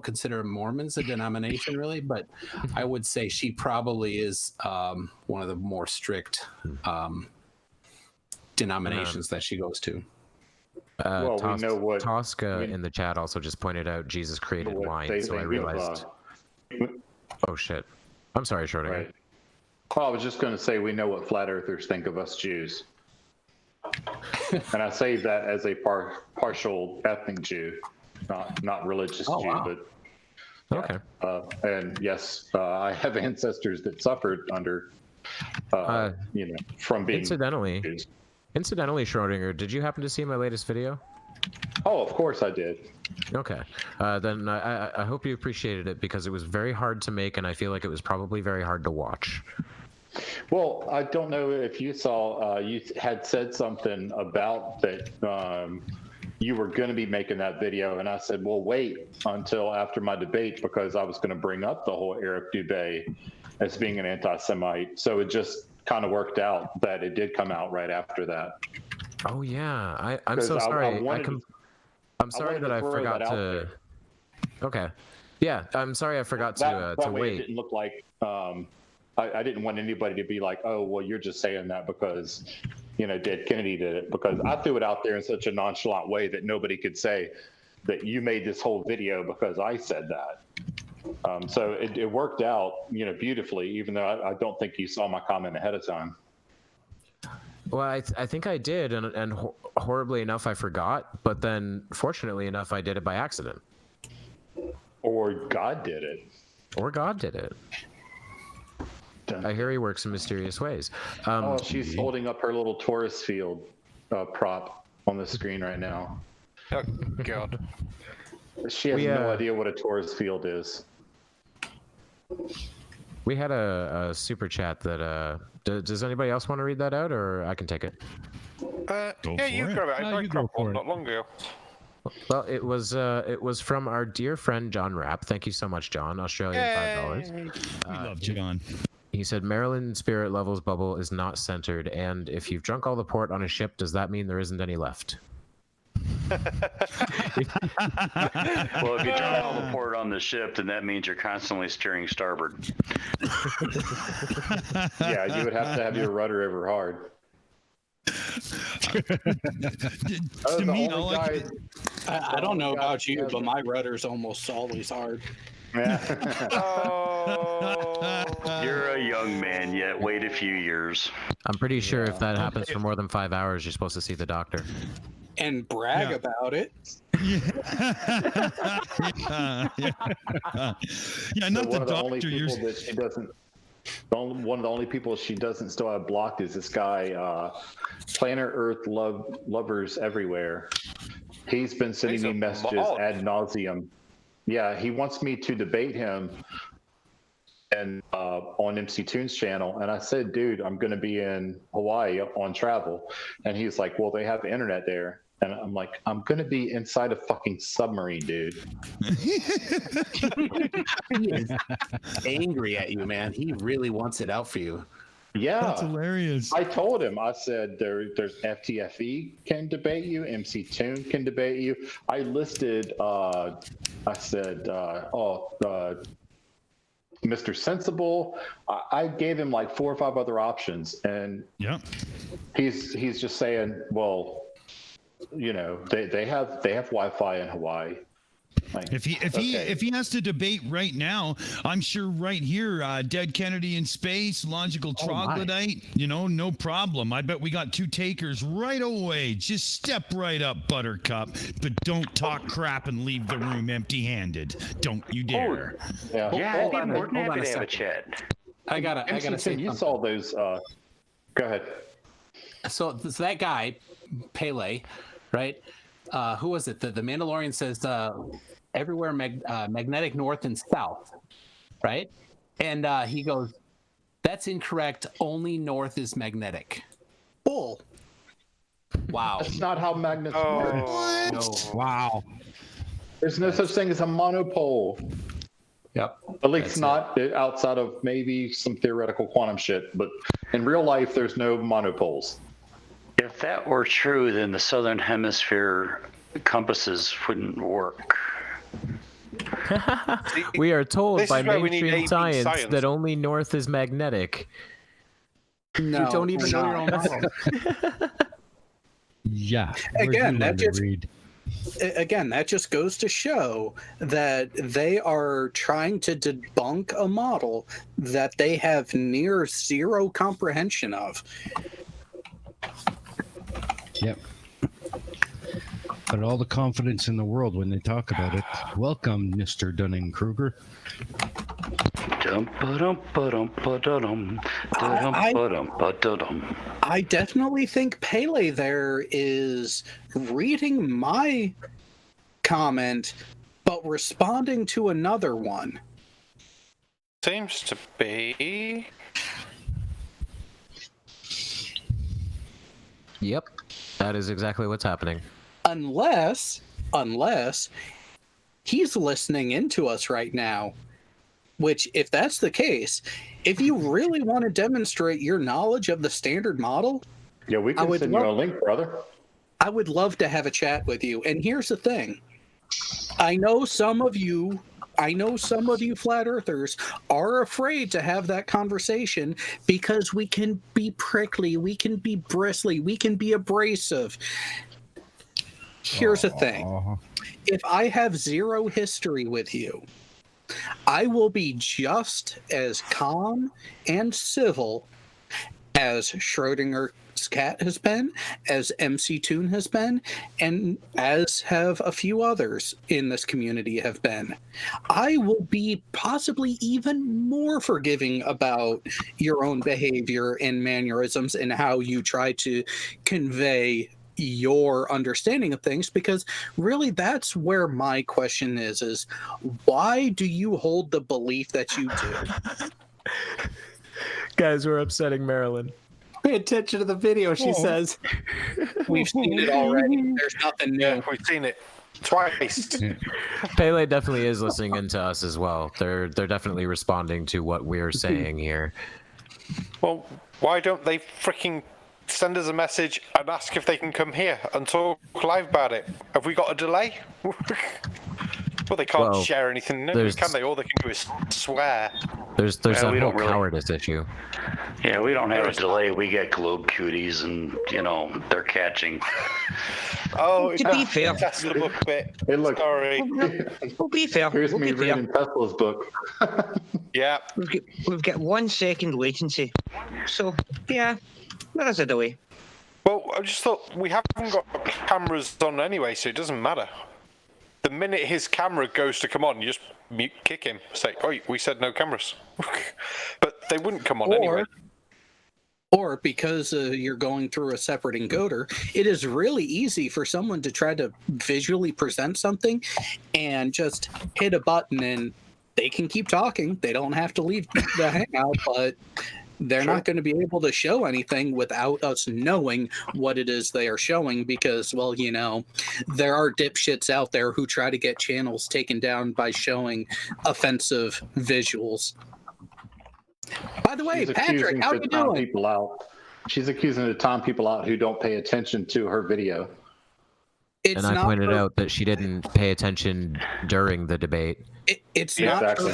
consider Mormons a denomination really, but I would say she probably is one of the more strict denominations that she goes to. We know what Tosca in the chat also just pointed out Jesus created wine, so I realized. Oh shit! I'm sorry, Schrodinger. Right. Well, I was just going to say we know what flat earthers think of us Jews, and I say that as a partial ethnic Jew, not religious Jew, wow. but okay. And yes, I have ancestors that suffered under, from being Jews. Incidentally, Schrodinger, did you happen to see my latest video? Oh, of course I did. Okay. Then I hope you appreciated it, because it was very hard to make, and I feel like it was probably very hard to watch. Well, I don't know if you saw, you had said something about that you were going to be making that video, and I said, well, wait until after my debate, because I was going to bring up the whole Eric Dubé as being an anti-Semite. So it just kind of worked out that it did come out right after that. Oh yeah, I'm so sorry. I'm sorry that I forgot to. Okay, yeah, I'm sorry I forgot to wait. It didn't look like I didn't want anybody to be like, oh, well, you're just saying that because Dead Kennedy did it, because I threw it out there in such a nonchalant way that nobody could say that you made this whole video because I said that. So it worked out, beautifully, even though I don't think you saw my comment ahead of time. Well, I think I did, and horribly enough, I forgot. But then, fortunately enough, I did it by accident. Or God did it. Or God did it. I hear he works in mysterious ways. She's holding up her little Taurus field prop on the screen right now. Oh, God. She has no idea what a Taurus field is. We had a super chat that does anybody else want to read that out, or I can take it? Yeah, you grab it. I got one not long ago. Well, it was from our dear friend John Rapp. Thank you so much, John. Australian $5. We love John. He said Marilyn Spirit Levels bubble is not centered, and if you've drunk all the port on a ship, does that mean there isn't any left? Well, if you drink all the port on the ship, then that means you're constantly steering starboard. Yeah, you would have to have your rudder ever hard. To me, I don't know about you, but my rudder's almost always hard. You're a young man yet. Wait a few years. I'm pretty sure if that happens for more than 5 hours, you're supposed to see the doctor. And brag about it. Not the doctor. One of the only people she doesn't still have blocked is this guy, Planet Earth Lovers Everywhere. He's been sending me messages ad nauseum. Yeah, he wants me to debate him and on MC Toon's channel, and I said, dude, I'm going to be in Hawaii on travel, and he's like, well, they have the internet there. And I'm like, I'm going to be inside a fucking submarine, dude. He is angry at you, man. He really wants it out for you. Yeah. That's hilarious. I told him, I said, there's FTFE can debate you, MC Toon can debate you. I listed, Mr. Sensible. I gave him like 4 or 5 other options. And yeah, he's just saying, well, you know, they have Wi-Fi in Hawaii. Like, if he has to debate right now, I'm sure right here, Dead Kennedy in Space, Logical Troglodyte, you know, no problem. I bet we got 2 takers right away. Just step right up, Buttercup, but don't talk crap and leave the room empty-handed. Don't you dare. I'd be more than happy to have a chat. I gotta say, you saw those. Go ahead. So that guy, Pele, right? Who was it? The Mandalorian says everywhere magnetic north and south, right? And he goes, that's incorrect. Only north is magnetic. Bull. Wow. That's not how magnets work. No. Wow. There's no such thing as a monopole. Yep. At least not outside of maybe some theoretical quantum shit. But in real life, there's no monopoles. If that were true, then the southern hemisphere compasses wouldn't work. We are told This by is where we need mainstream AP science, science. that only north is magnetic. No, you don't even know your own model. Yeah. Again, that just goes to show that they are trying to debunk a model that they have near zero comprehension of. Yep. But all the confidence in the world when they talk about it. Welcome, Mr. Dunning-Kruger. I definitely think Pele there is reading my comment, but responding to another one. Seems to be. Yep, that is exactly what's happening. Unless he's listening into us right now, which, if that's the case, if you really want to demonstrate your knowledge of the standard model, yeah, we can send you a link, brother. I would love to have a chat with you. And here's the thing. I know some of you flat earthers are afraid to have that conversation because we can be prickly, we can be bristly, we can be abrasive. Here's the thing. If I have zero history with you, I will be just as calm and civil as Schrodinger's cat has been, as MC Toon has been, and as have a few others in this community have been. I will be possibly even more forgiving about your own behavior and mannerisms and how you try to convey your understanding of things, because really that's where my question is why do you hold the belief that you do? Guys, we're upsetting Marilyn. Pay attention to the video, she says. We've seen it already. There's nothing new. Yeah, we've seen it twice. Pele definitely is listening into us as well. They're definitely responding to what we're saying here. Well, why don't they freaking send us a message and ask if they can come here and talk live about it? Have we got a delay? Well, they can't share anything, can they? All they can do is swear. There's a whole cowardice issue. Yeah, we don't have a delay. We get globe cuties, and they're catching. Oh, to be fair, that's the book bit. Hey, look. Sorry. We'll be fair. Here's me reading Tesla's book. Yeah. We've got 1 second latency, so yeah, there is a delay. Well, I just thought we haven't got cameras on anyway, so it doesn't matter. The minute his camera goes to come on, you just kick him. Say, "Oh, we said no cameras," but they wouldn't come on anyway. Or because you're going through a separate encoder, it is really easy for someone to try to visually present something and just hit a button and they can keep talking. They don't have to leave the hangout, but they're not going to be able to show anything without us knowing what it is they are showing because, well, there are dipshits out there who try to get channels taken down by showing offensive visuals. By the way, Patrick, how are you doing? She's accusing to tom people out who don't pay attention to her video. And I pointed out that she didn't pay attention during the debate. It's not. Exactly.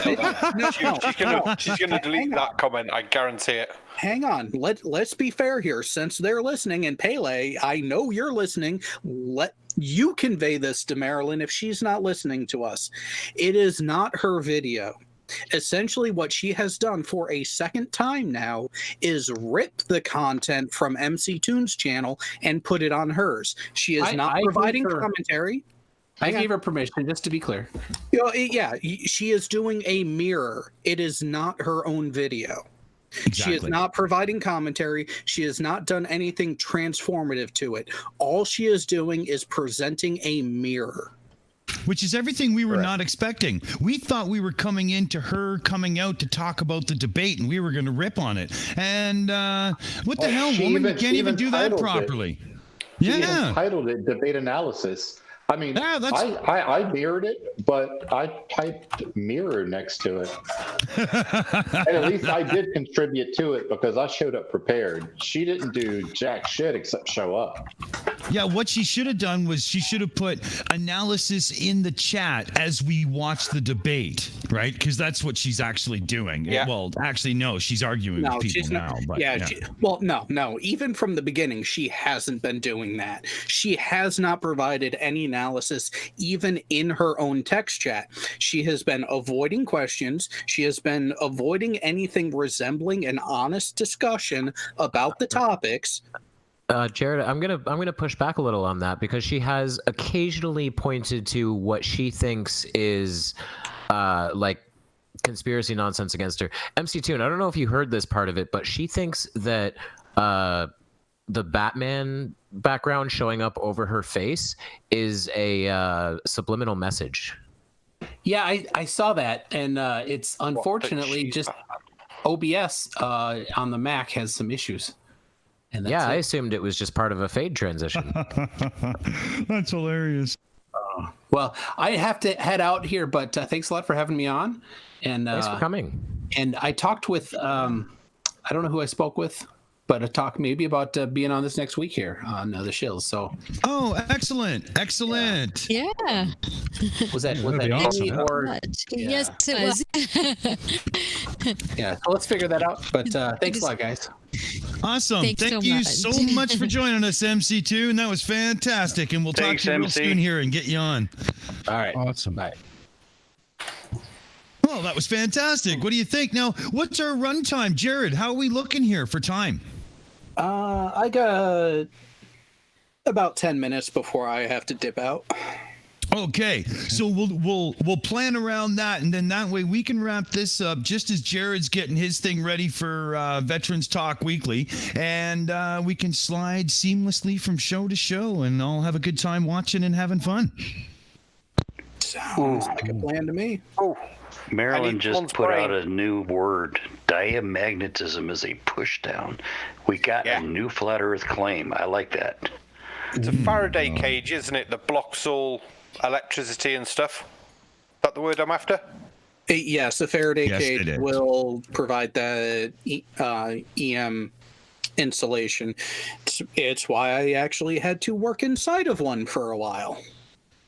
She's gonna delete that comment. I guarantee it. Hang on. Let's be fair here. Since they're listening, and Pele, I know you're listening. Let you convey this to Marilyn if she's not listening to us. It is not her video. Essentially, what she has done for a second time now is rip the content from MC Toon's channel and put it on hers. She is not providing commentary. I gave her permission, just to be clear. Yeah, she is doing a mirror. It is not her own video. Exactly. She is not providing commentary. She has not done anything transformative to it. All she is doing is presenting a mirror. Which is everything we were not expecting. We thought we were coming into her coming out to talk about the debate, and we were going to rip on it. And what the hell, woman? You can't even do that properly. She entitled it Debate Analysis. I mean, I mirrored it, but I typed mirror next to it. And at least I did contribute to it because I showed up prepared. She didn't do jack shit except show up. Yeah, what she should have done was she should have put analysis in the chat as we watch the debate, right? Because that's what she's actually doing. Yeah. Well, actually, no, she's arguing with people now. But, no. Even from the beginning, she hasn't been doing that. She has not provided any analysis, even in her own text chat. She has been avoiding questions. She has been avoiding anything resembling an honest discussion about the topics. Jared, I'm gonna push back a little on that because she has occasionally pointed to what she thinks is like conspiracy nonsense against her. MC Toon, I don't know if you heard this part of it, but she thinks that the Batman background showing up over her face is a subliminal message. Yeah, I saw that, and it's unfortunately just OBS on the Mac has some issues. And that's I assumed it was just part of a fade transition. That's hilarious. Well, I have to head out here, but thanks a lot for having me on. And thanks for coming. And I talked with, I don't know who I spoke with, but I talked maybe about being on this next week here on the Shills. So. Oh, excellent. Yeah. Was that awesome. Aimee or? Yes, it was. Yeah. So let's figure that out. But thanks a lot, guys. Awesome. Thank you so much for joining us, MC2. And that was fantastic. And we'll talk to you real soon here and get you on. All right. Awesome. Bye. Well, that was fantastic. What do you think? Now, what's our runtime? Jared, how are we looking here for time? I got about 10 minutes before I have to dip out. Okay, so we'll plan around that, and then that way we can wrap this up just as Jared's getting his thing ready for Veterans Talk Weekly, and we can slide seamlessly from show to show, and all have a good time watching and having fun. Sounds like a plan to me. Oh, Marilyn just put out a new word. Diamagnetism is a pushdown. We got a new flat Earth claim. I like that. It's a Faraday cage, isn't it, that blocks all electricity and stuff? Is that the word I'm after? Yes, the Faraday cage will provide the EM insulation. It's why I actually had to work inside of one for a while.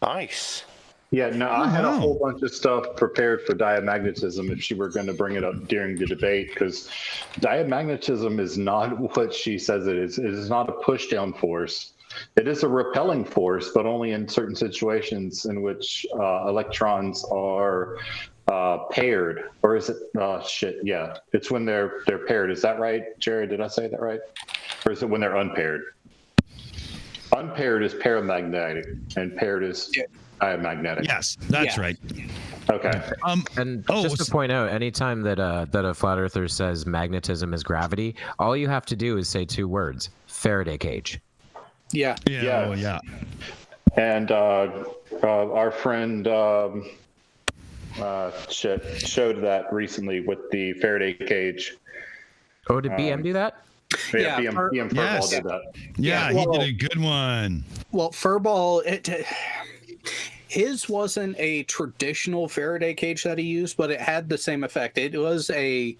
Nice. Yeah, no, I had a whole bunch of stuff prepared for diamagnetism if she were going to bring it up during the debate, because diamagnetism is not what she says it is. It is not a push-down force. It is a repelling force, but only in certain situations in which electrons are paired. Or is it? Yeah, it's when they're paired. Is that right, Jared? Did I say that right? Or is it when they're unpaired? Unpaired is paramagnetic, and paired is diamagnetic. Yes, that's right. Okay. And just to point out, anytime that a flat earther says magnetism is gravity, all you have to do is say two words: Faraday cage. Yeah. And our friend showed that recently with the Faraday cage. Oh, did BM do that? Yeah, BM Furball did that. Yeah, he did a good one. Well, Furball, his wasn't a traditional Faraday cage that he used, but it had the same effect. It was an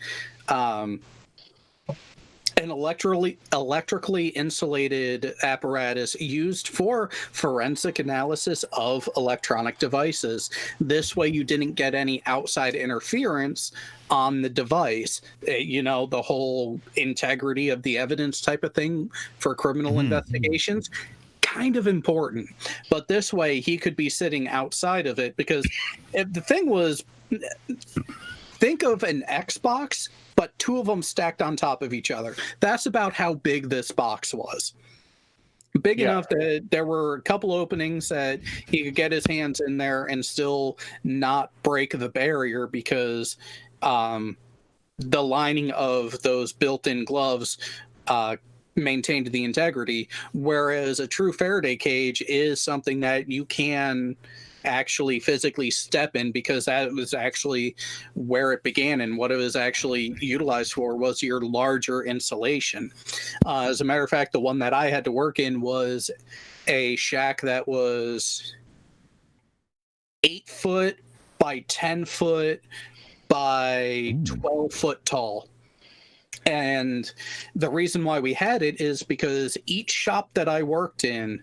electrically insulated apparatus used for forensic analysis of electronic devices. This way you didn't get any outside interference on the device. The whole integrity of the evidence type of thing for criminal investigations. Kind of important. But this way he could be sitting outside of it, because if the thing was, think of an Xbox, but two of them stacked on top of each other. That's about how big this box was. Big enough that there were a couple openings that he could get his hands in there and still not break the barrier, because the lining of those built-in gloves maintained the integrity, whereas a true Faraday cage is something that you can actually physically step in, because that was actually where it began, and what it was actually utilized for was your larger insulation. As a matter of fact, the one that I had to work in was a shack that was 8 foot by 10 foot by 12 foot tall. And the reason why we had it is because each shop that I worked in,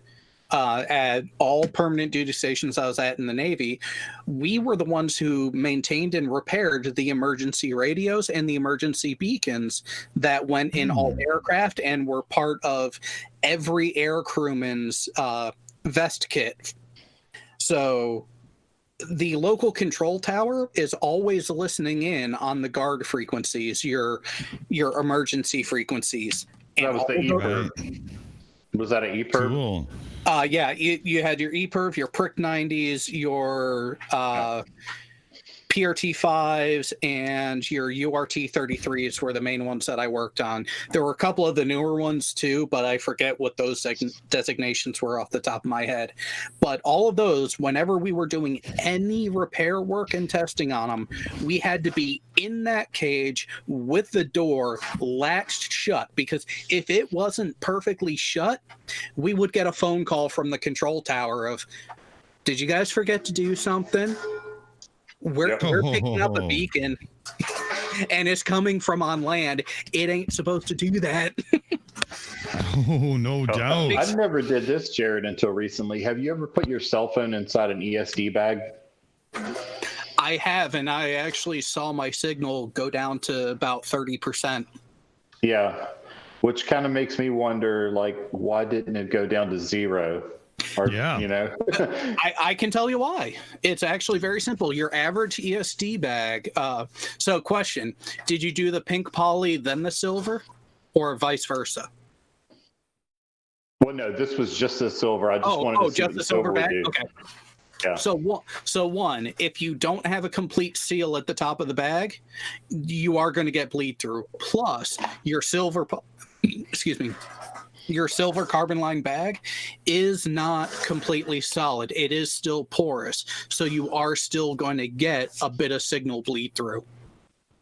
at all permanent duty stations I was at in the Navy, we were the ones who maintained and repaired the emergency radios and the emergency beacons that went in all aircraft and were part of every air crewman's vest kit. So the local control tower is always listening in on the guard frequencies, your emergency frequencies. That was the EPIRB. Was that an EPIRB? Cool. Yeah, you had your EPIRB, your Prick 90s, your PRT 5s, and your URT 33s were the main ones that I worked on. There were a couple of the newer ones too, but I forget what those designations were off the top of my head. But all of those, whenever we were doing any repair work and testing on them, we had to be in that cage with the door latched shut, because if it wasn't perfectly shut, we would get a phone call from the control tower of, did you guys forget to do something? We're picking up a beacon and it's coming from on land. It ain't supposed to do that. Oh, no doubt. I never did this, Jared, until recently. Have you ever put your cell phone inside an ESD bag? I have, and I actually saw my signal go down to about 30%. Yeah, which kind of makes me wonder, like, why didn't it go down to 0? Or, I can tell you why. It's actually very simple. Your average ESD bag. So question, did you do the pink poly, then the silver, or vice versa? Well, no, this was just the silver. I just wanted to see just what the silver bag? Okay. Yeah. So one, if you don't have a complete seal at the top of the bag, you are going to get bleed through. Plus, your silver, your silver carbon line bag is not completely solid. It is still porous, so you are still going to get a bit of signal bleed through.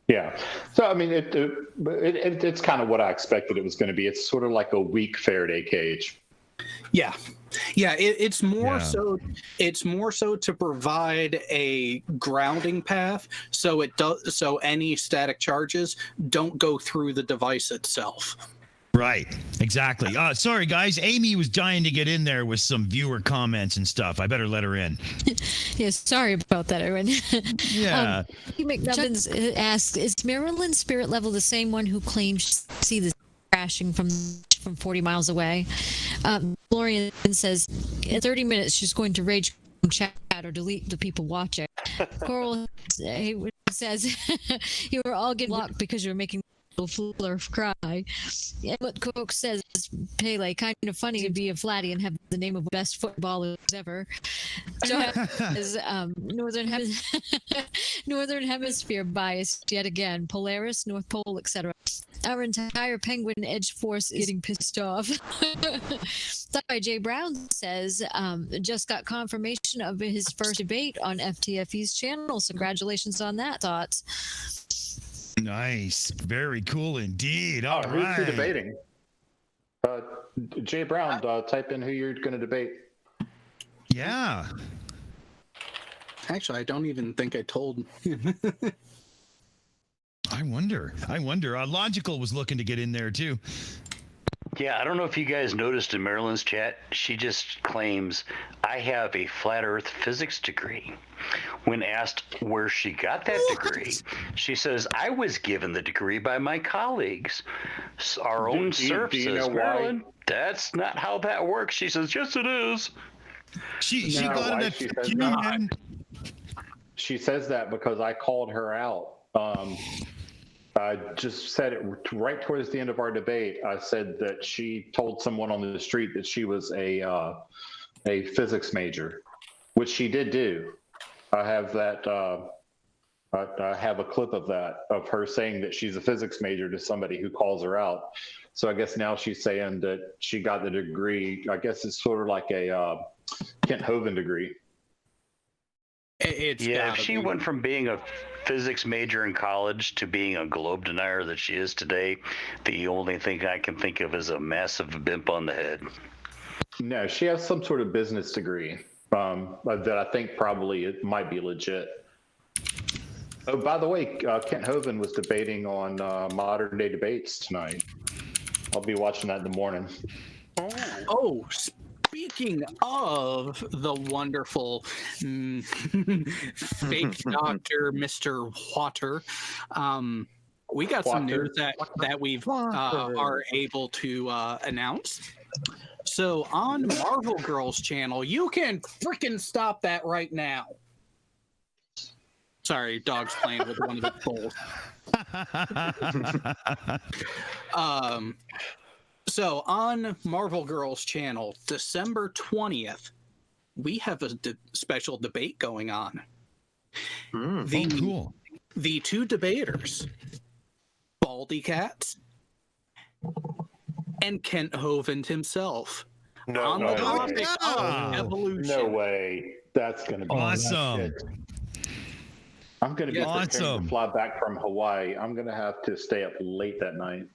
Yeah. So I mean, it's kind of what I expected it was going to be. It's sort of like a weak Faraday cage. Yeah. It's more so. It's more so to provide a grounding path, so it does. So any static charges don't go through the device itself. Right, exactly. Sorry, guys. Aimee was dying to get in there with some viewer comments and stuff. I better let her in. Yes, sorry about that, Erwin. Yeah. McNubbins asks, is Marilyn's spirit level the same one who claims to see the crashing from 40 miles away? Florian says, in 30 minutes, she's going to rage chat or delete the people watching. Coral says, you were all getting blocked because you were making Fuller cry. And what Coke says is Pele, kind of funny to be a flatty and have the name of best footballer ever. So is Northern Hemisphere biased yet again. Polaris, North Pole, etc. Our entire Penguin Edge force is getting pissed off. Thought by Jay Brown says, just got confirmation of his first debate on FTFE's channel. So congratulations on that. Thoughts? Nice. Very cool indeed. All Who's right. who debating? Jay Brown, type in who you're going to debate. Yeah. Actually, I don't even think I told him. I wonder. Logical was looking to get in there too. Yeah, I don't know if you guys noticed in Marilyn's chat, she just claims, I have a flat earth physics degree. When asked where she got that degree, she says, I was given the degree by my colleagues. Our own surf says, Marilyn, that's not how that works. She says, yes, it is. She got it at Union. She says that because I called her out. I just said it right towards the end of our debate. I said that she told someone on the street that she was a physics major, which she did do. I have that. I have a clip of that, of her saying that she's a physics major to somebody who calls her out. So I guess now she's saying that she got the degree. I guess it's sort of like a Kent Hovind degree. If she went from being a physics major in college to being a globe denier that she is today, the only thing I can think of is a massive bimp on the head. No, she has some sort of business degree that I think probably it might be legit. Oh, by the way, Kent Hovind was debating on Modern Day Debates tonight. I'll be watching that in the morning. Oh, speaking of the wonderful fake doctor, Mr. Water, we got some news that we've are able to announce. So on Marvel Girls channel, you can freaking stop that right now. Sorry, dog's playing with one of the poles. So on Marvel Girls channel, December 20th, we have a special debate going on. Cool. The two debaters, Baldy Cats and Kent Hovind himself, on the topic of evolution. No way. That's going to be awesome. I'm going to be preparing to fly back from Hawaii. I'm going to have to stay up late that night.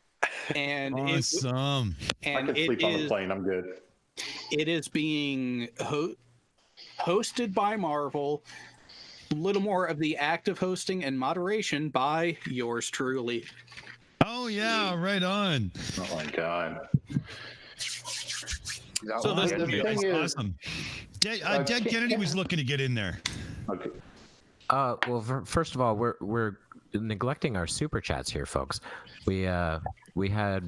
And awesome. I can sleep on the plane. I'm good. It is being hosted by Marvel. A little more of the active hosting and moderation by yours truly. Oh yeah, right on. Oh my god. So this thing is awesome. Dead Kennedy was looking to get in there. Okay. Well, first of all, we're neglecting our super chats here, folks. We had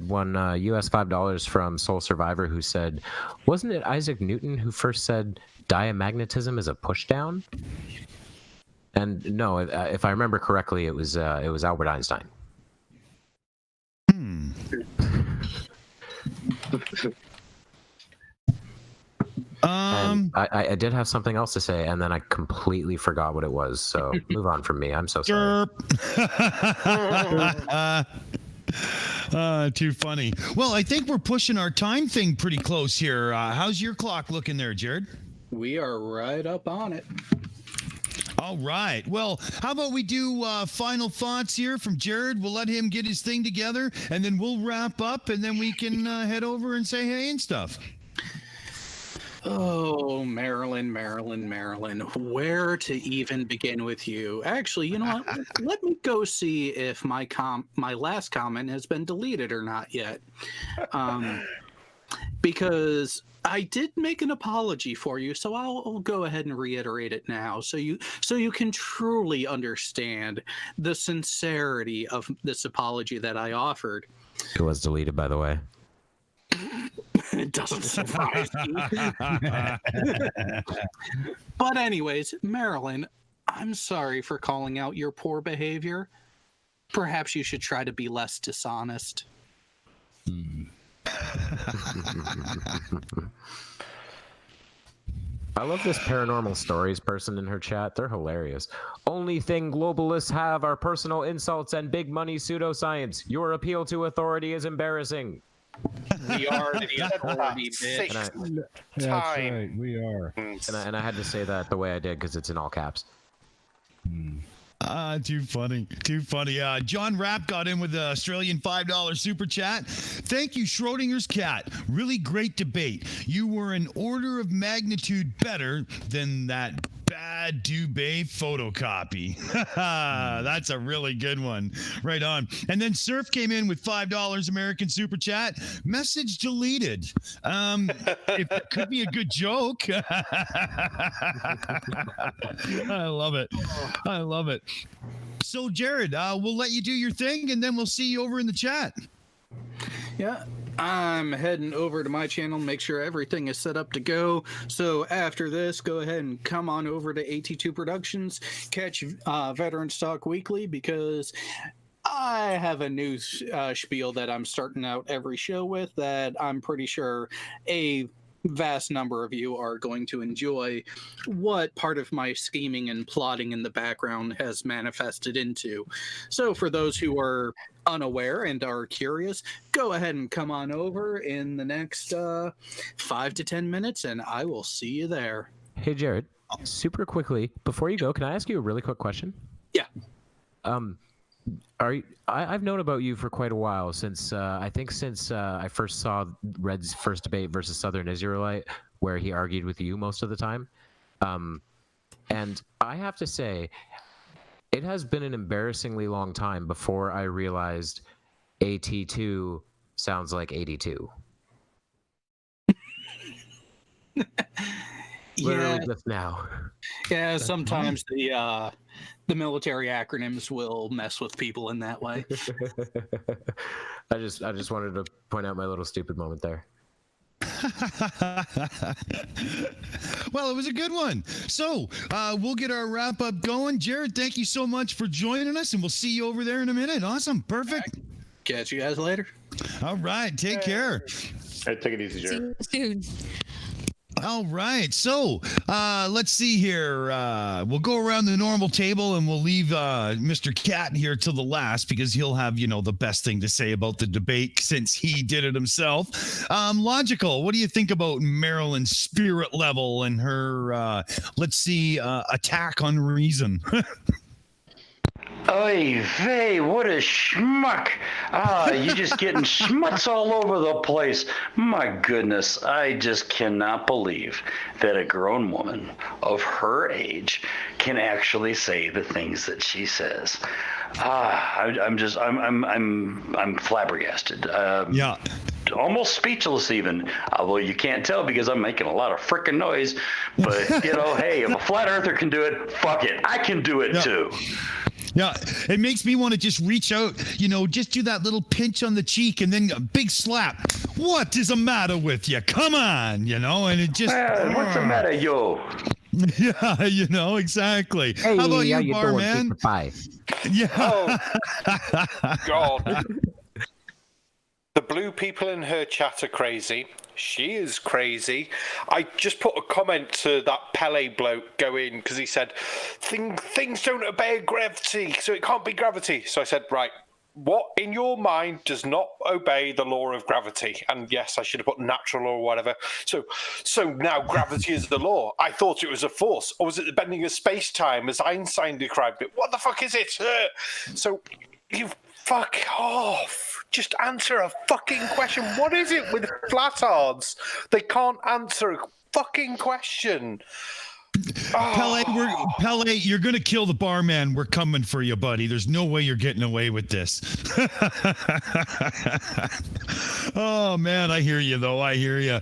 one US $5 from Soul Survivor who said, wasn't it Isaac Newton who first said diamagnetism is a pushdown? And no, if I remember correctly, it was Albert Einstein. And I did have something else to say, and then I completely forgot what it was. So move on from me. I'm so sorry. Too funny. Well, I think we're pushing our time thing pretty close here. How's your clock looking there, Jared? We are right up on it. All right. Well, how about we do final thoughts here from Jared? We'll let him get his thing together, and then we'll wrap up, and then we can head over and say hey and stuff. Oh, Marilyn, where to even begin with you? Actually, you know what? Let me go see if my last comment has been deleted or not yet. Because I did make an apology for you, so I'll go ahead and reiterate it now, so you can truly understand the sincerity of this apology that I offered. It was deleted, by the way. It doesn't surprise me. But anyways, Marilyn, I'm sorry for calling out your poor behavior. Perhaps you should try to be less dishonest. I love this paranormal stories person in her chat. They're hilarious. Only thing globalists have are personal insults and big money pseudoscience. Your appeal to authority is embarrassing. We are the authority, bitch. That's right, we are. And I had to say that the way I did because it's in all caps. Too funny. Too funny. John Rapp got in with the Australian $5 super chat. Thank you, Schrodinger's cat. Really great debate. You were an order of magnitude better than that bad Dubé photocopy. That's a really good one. Right on. And then Surf came in with $5 American super chat. Message deleted. If it could be a good joke. I love it. I love it. So, Jared, we'll let you do your thing, and then we'll see you over in the chat. Yeah, I'm heading over to my channel, make sure everything is set up to go. So after this, go ahead and come on over to AT2 Productions, catch Veteran Stock Weekly, because I have a new spiel that I'm starting out every show with that I'm pretty sure a vast number of you are going to enjoy what part of my scheming and plotting in the background has manifested into. So for those who are unaware and are curious, go ahead and come on over in the next 5 to 10 minutes and I will see you there. Hey, Jared, super quickly, before you go, can I ask you a really quick question? Yeah. I've known about you for quite a while, since I first saw Red's first debate versus Southern Israelite, where he argued with you most of the time. And I have to say, it has been an embarrassingly long time before I realized AT2 sounds like 82. Literally just now. Yeah, sometimes the military acronyms will mess with people in that way. I just wanted to point out my little stupid moment there. Well, it was a good one. So we'll get our wrap up going. Jared, thank you so much for joining us, and we'll see you over there in a minute. Awesome. Perfect. Catch you guys later. All right. Take care. Hey, take it easy, Jared. Dude. All right, so let's see here. We'll go around the normal table, and we'll leave Mr. Cat here till the last, because he'll have, the best thing to say about the debate since he did it himself. Logical, what do you think about Marilyn's spirit level and her, attack on reason? Oy vey, what a schmuck. You're just getting schmutz all over the place. My goodness, I just cannot believe that a grown woman of her age can actually say the things that she says. I'm flabbergasted. Yeah. Almost speechless even, although you can't tell because I'm making a lot of frickin' noise. But, hey, if a flat earther can do it, fuck it. I can do it too. Yeah, it makes me want to just reach out, just do that little pinch on the cheek and then a big slap. What is the matter with you? Come on, and it just... what's the matter, yo? Yeah, exactly. Hey, how about you, barman? Bye. Yeah. Oh, God. The blue people in her chat are crazy. She is crazy. I just put a comment to that Pele bloke going, because he said, things don't obey gravity, so it can't be gravity. So I said, right, what in your mind does not obey the law of gravity? And yes, I should have put natural or whatever. So now gravity is the law. I thought it was a force. Or was it the bending of space-time as Einstein described it? What the fuck is it? So you fuck off. Just answer a fucking question. What is it with flatards? They can't answer a fucking question. Pele, you're going to kill the barman. We're coming for you, buddy. There's no way you're getting away with this. Oh, man, I hear you, though. I hear you.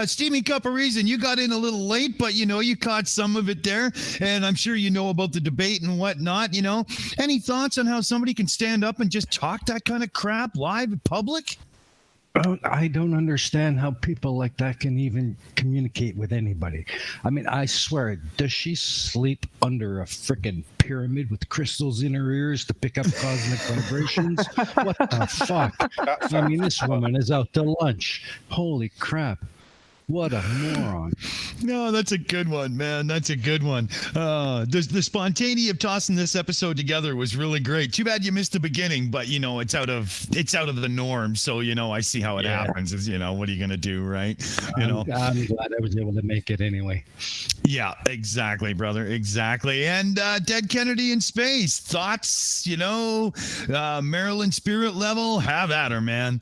Steaming Cup of Reason, you got in a little late, but, you caught some of it there, and I'm sure you know about the debate and whatnot, Any thoughts on how somebody can stand up and just talk that kind of crap live in public? I don't understand how people like that can even communicate with anybody. I mean, I swear, does she sleep under a frickin' pyramid with crystals in her ears to pick up cosmic vibrations? What the fuck? I mean, this woman is out to lunch. Holy crap. What a moron. No, that's a good one, man. That's a good one. The spontaneity of tossing this episode together was really great. Too bad you missed the beginning, but it's out of the norm. So, I see how it happens is, what are you going to do? Right. I'm glad I was able to make it anyway. Yeah, exactly, brother. Exactly. And Dead Kennedy in Space. Thoughts, Maryland spirit level? Have at her, man.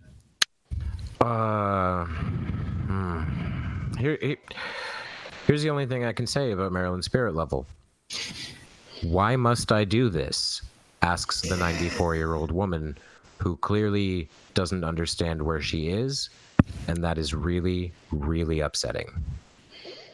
Here's the only thing I can say about Maryland spirit level. Why must I do this? Asks the 94-year-old woman who clearly doesn't understand where she is, and that is really, really upsetting.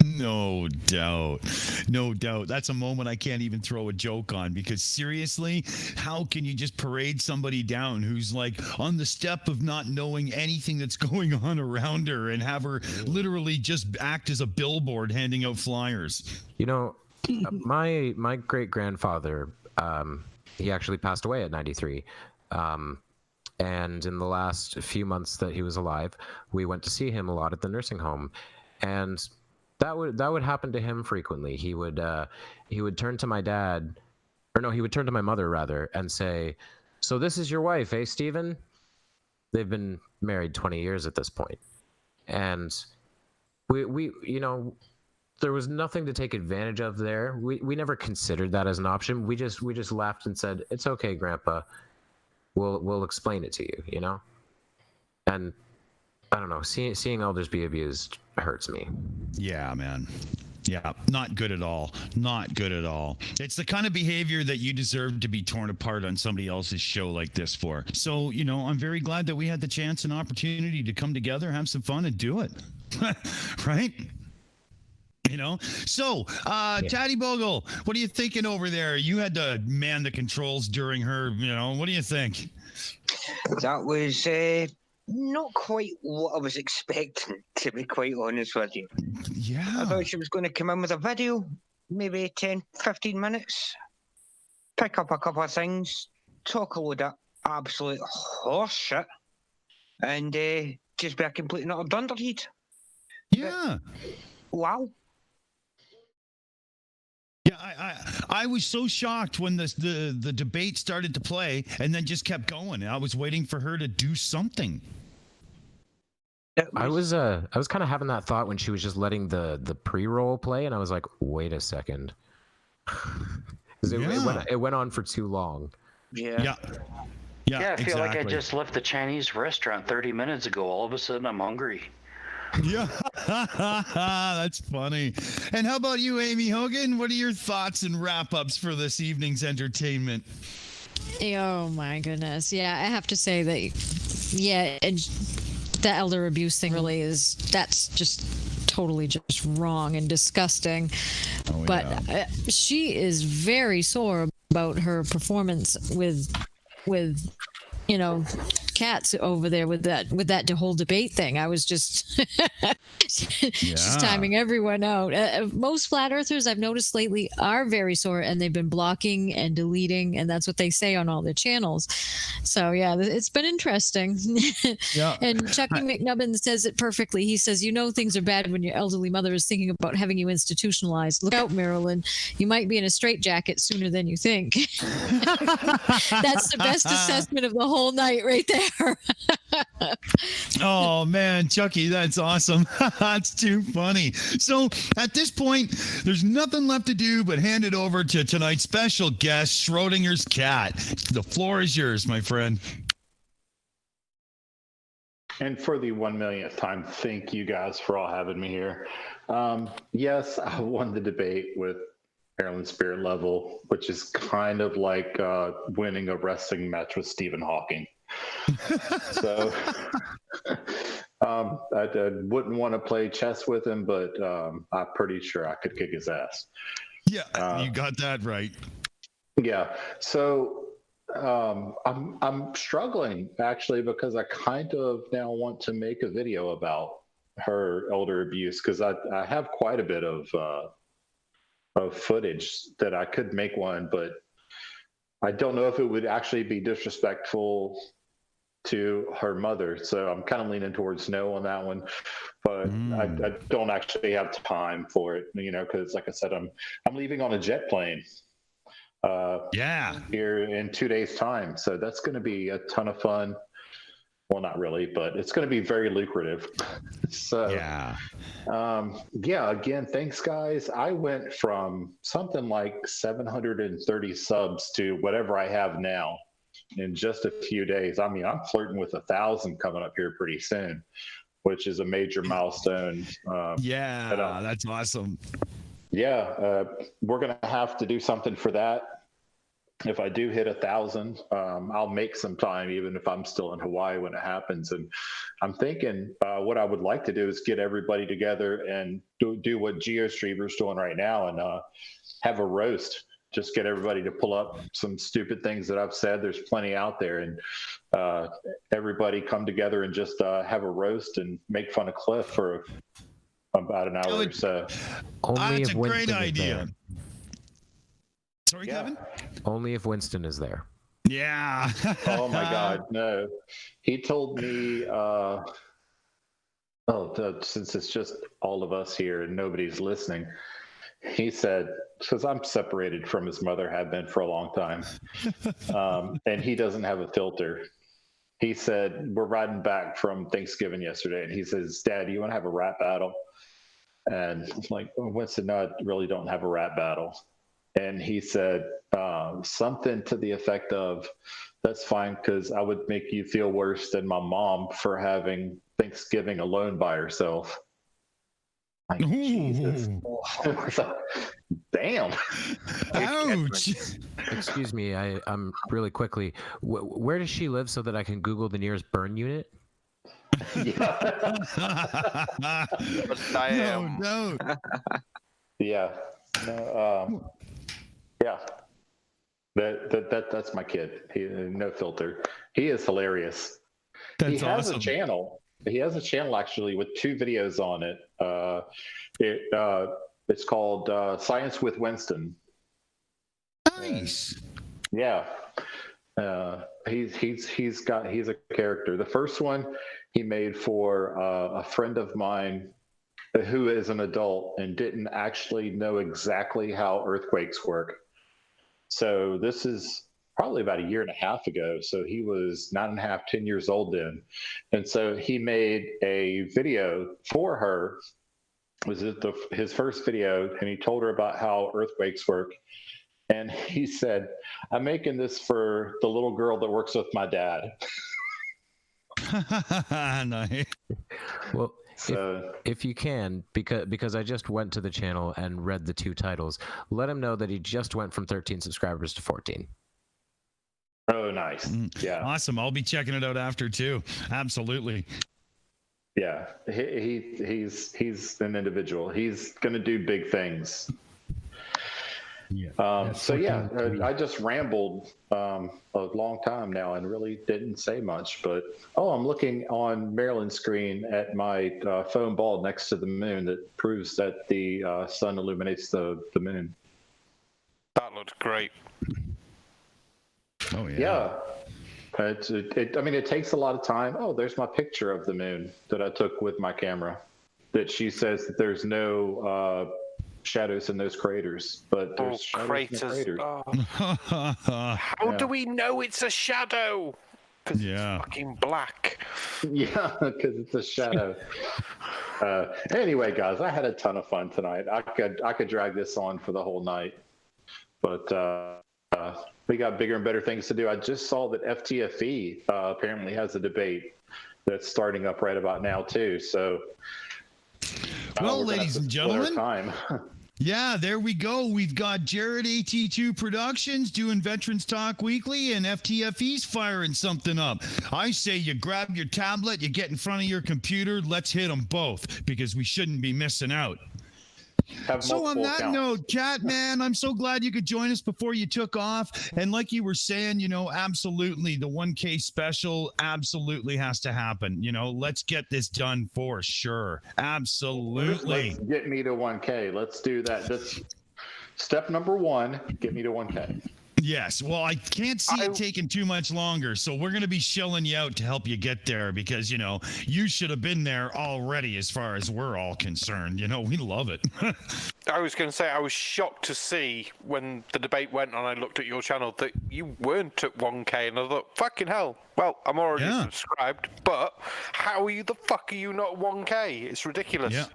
No doubt. No doubt. That's a moment I can't even throw a joke on, because seriously, how can you just parade somebody down who's like on the step of not knowing anything that's going on around her and have her literally just act as a billboard handing out flyers? My great-grandfather, he actually passed away at 93. And in the last few months that he was alive, we went to see him a lot at the nursing home. And that would happen to him frequently. He would turn to my dad, or no, he would turn to my mother rather, and say, "So this is your wife, eh, Stephen?" They've been married 20 years at this point, and we there was nothing to take advantage of there. We never considered that as an option. We just laughed and said, "It's okay, Grandpa. We'll explain it to you," And I don't know, seeing elders be abused hurts me. Yeah, man. Yeah, not good at all. Not good at all. It's the kind of behavior that you deserve to be torn apart on somebody else's show like this for. So, I'm very glad that we had the chance and opportunity to come together, have some fun, and do it. Right? So, Tattie-Bogle, what are you thinking over there? You had to man the controls during her, what do you think? That was not quite what I was expecting, to be quite honest with you. Yeah. I thought she was going to come in with a video, maybe 10, 15 minutes, pick up a couple of things, talk a load of absolute horse shit, and just be a complete and utter dunderhead. Yeah. Wow. Yeah, I was so shocked when the debate started to play and then just kept going. I was waiting for her to do something. I was kind of having that thought when she was just letting the pre-roll play, and I was like, wait a second. Because it went on for too long. Yeah. Yeah, I feel like I just left the Chinese restaurant 30 minutes ago. All of a sudden, I'm hungry. Yeah, that's funny. And how about you, Aimee Hogan? What are your thoughts and wrap-ups for this evening's entertainment? Oh my goodness. Yeah, I have to say that, the elder abuse thing that's just totally just wrong and disgusting. Oh, but she is very sore about her performance with cats over there with that whole debate thing. I was just she's timing everyone out. Most flat earthers I've noticed lately are very sore, and they've been blocking and deleting, and that's what they say on all their channels. So yeah, it's been interesting. Yeah. And Chucky McNubbin says it perfectly. He says, things are bad when your elderly mother is thinking about having you institutionalized. Look out, Marilyn. You might be in a straitjacket sooner than you think. That's the best assessment of the whole night right there. Oh man, Chucky, that's awesome. That's too funny. So at this point, there's nothing left to do but hand it over to tonight's special guest, Schrodinger's cat. The floor is yours, my friend. And for the 1 millionth time, thank you guys for all having me here. Yes, I won the debate with Maryland Spirit Level, which is kind of like winning a wrestling match with Stephen Hawking. So I wouldn't want to play chess with him, but I'm pretty sure I could kick his ass. Yeah, you got that right. Yeah. So I'm struggling actually, because I kind of now want to make a video about her elder abuse, because I have quite a bit of footage that I could make one, but I don't know if it would actually be disrespectful to her mother. So I'm kind of leaning towards no on that one, but I don't actually have time for it, because like I said, I'm leaving on a jet plane here in 2 days time. So that's going to be a ton of fun. Well, not really, but it's going to be very lucrative. So, Yeah. Again, thanks, guys. I went from something like 730 subs to whatever I have now in just a few days. I mean, I'm flirting with 1,000 coming up here pretty soon, which is a major milestone. That's awesome. We're going to have to do something for that. If I do hit 1,000, I'll make some time, even if I'm still in Hawaii when it happens. And I'm thinking what I would like to do is get everybody together and do what GeoStreamer's doing right now and have a roast. Just get everybody to pull up some stupid things that I've said. There's plenty out there, and everybody come together and just have a roast and make fun of Cliff for about an hour or so. That's a great idea. Sorry, Kevin? Only if Winston is there. Yeah. Oh my God, no. He told me, since it's just all of us here and nobody's listening, he said, because I'm separated from his mother, have been for a long time, and he doesn't have a filter. He said, we're riding back from Thanksgiving yesterday, and he says, Dad, do you want to have a rap battle? And I'm like, Winston, no, I really don't have a rap battle. And he said something to the effect of, that's fine, because I would make you feel worse than my mom for having Thanksgiving alone by herself. Like, Jesus. Damn. Ouch. Excuse me, I'm really quickly. Where does she live so that I can Google the nearest burn unit? No. Yeah. No, that's my kid. He no filter. He is hilarious. That's he has awesome. a channel. He has a channel actually with 2 videos on it. It's called Science with Winston. Nice. He's a character. The first one he made for a friend of mine who is an adult and didn't actually know exactly how earthquakes work. So this is probably about 1.5 years ago. So he was 9.5, 10 years old then. And so he made a video for her. Was it his first video? And he told her about how earthquakes work. And he said, I'm making this for the little girl that works with my dad. Nice. Well, if you can, because I just went to the channel and read the 2 titles, let him know that he just went from 13 subscribers to 14. Oh, nice. Yeah. Awesome. I'll be checking it out after too. Absolutely. Yeah. He's an individual. He's going to do big things. Yeah. I just rambled a long time now and really didn't say much. But I'm looking on Maryland's screen at my foam ball next to the moon that proves that the sun illuminates the moon. That looks great. Oh yeah. Yeah. It takes a lot of time. Oh, there's my picture of the moon that I took with my camera. That she says that there's no shadows in those craters, but there's craters. Oh. How do we know it's a shadow? Because it's fucking black. Yeah, because it's a shadow. Anyway, guys, I had a ton of fun tonight. I could drag this on for the whole night, but we got bigger and better things to do. I just saw that FTFE apparently has a debate that's starting up right about now too. So. Well, ladies and gentlemen, yeah, there we go. We've got Jared AT2 Productions doing Veterans Talk Weekly, and FTFE's firing something up. I say you grab your tablet, you get in front of your computer, let's hit them both, because we shouldn't be missing out. So on that note, Cat Man, I'm so glad you could join us before you took off. And like you were saying, absolutely, the 1K special absolutely has to happen. Let's get this done for sure. Absolutely. Let's get me to 1K. Let's do that. That's step number 1. Get me to 1K. Yes. Well, I can't see it taking too much longer, so we're going to be shilling you out to help you get there because, you should have been there already as far as we're all concerned. We love it. I was going to say, I was shocked to see when the debate went on, I looked at your channel, that you weren't at 1K, and I thought, fucking hell. Well, I'm already subscribed, but how the fuck are you not 1K? It's ridiculous. Yeah.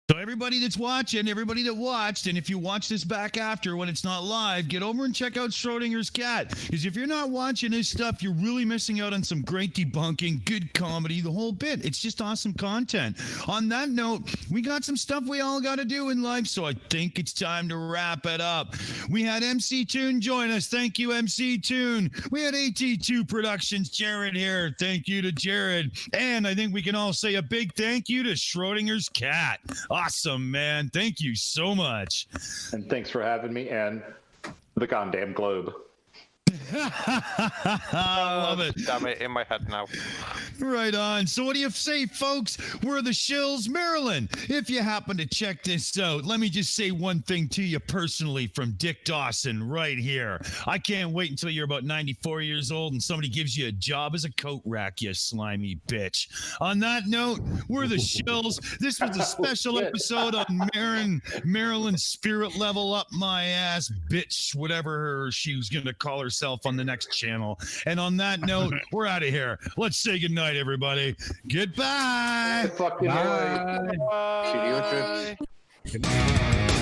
So everybody that's watching, everybody that watched, and if you watch this back after when it's not live, get over and check out Schrodinger's Cat. Because if you're not watching his stuff, you're really missing out on some great debunking, good comedy, the whole bit. It's just awesome content. On that note, we got some stuff we all got to do in life, so I think it's time to wrap it up. We had MC Toon join us. Thank you, MC Toon. We had AT2 Productions, Jared here. Thank you to Jared. And I think we can all say a big thank you to Schrodinger's Cat. Awesome, man. Thank you so much. And thanks for having me and the goddamn globe. I love it. Damn it, in my head now. Right on. So what do you say, folks? We're the Shills, Maryland. If you happen to check this out, let me just say one thing to you personally from Dick Dawson right here. I can't wait until you're about 94 years old and somebody gives you a job as a coat rack, you slimy bitch. On that note, we're the Shills. This was a special episode on Maryland's Spirit Level Up My Ass bitch, whatever she was going to call herself on the next channel. And on that note, we're out of here. Let's say goodnight, everybody. Goodbye. Bye. Bye. Bye.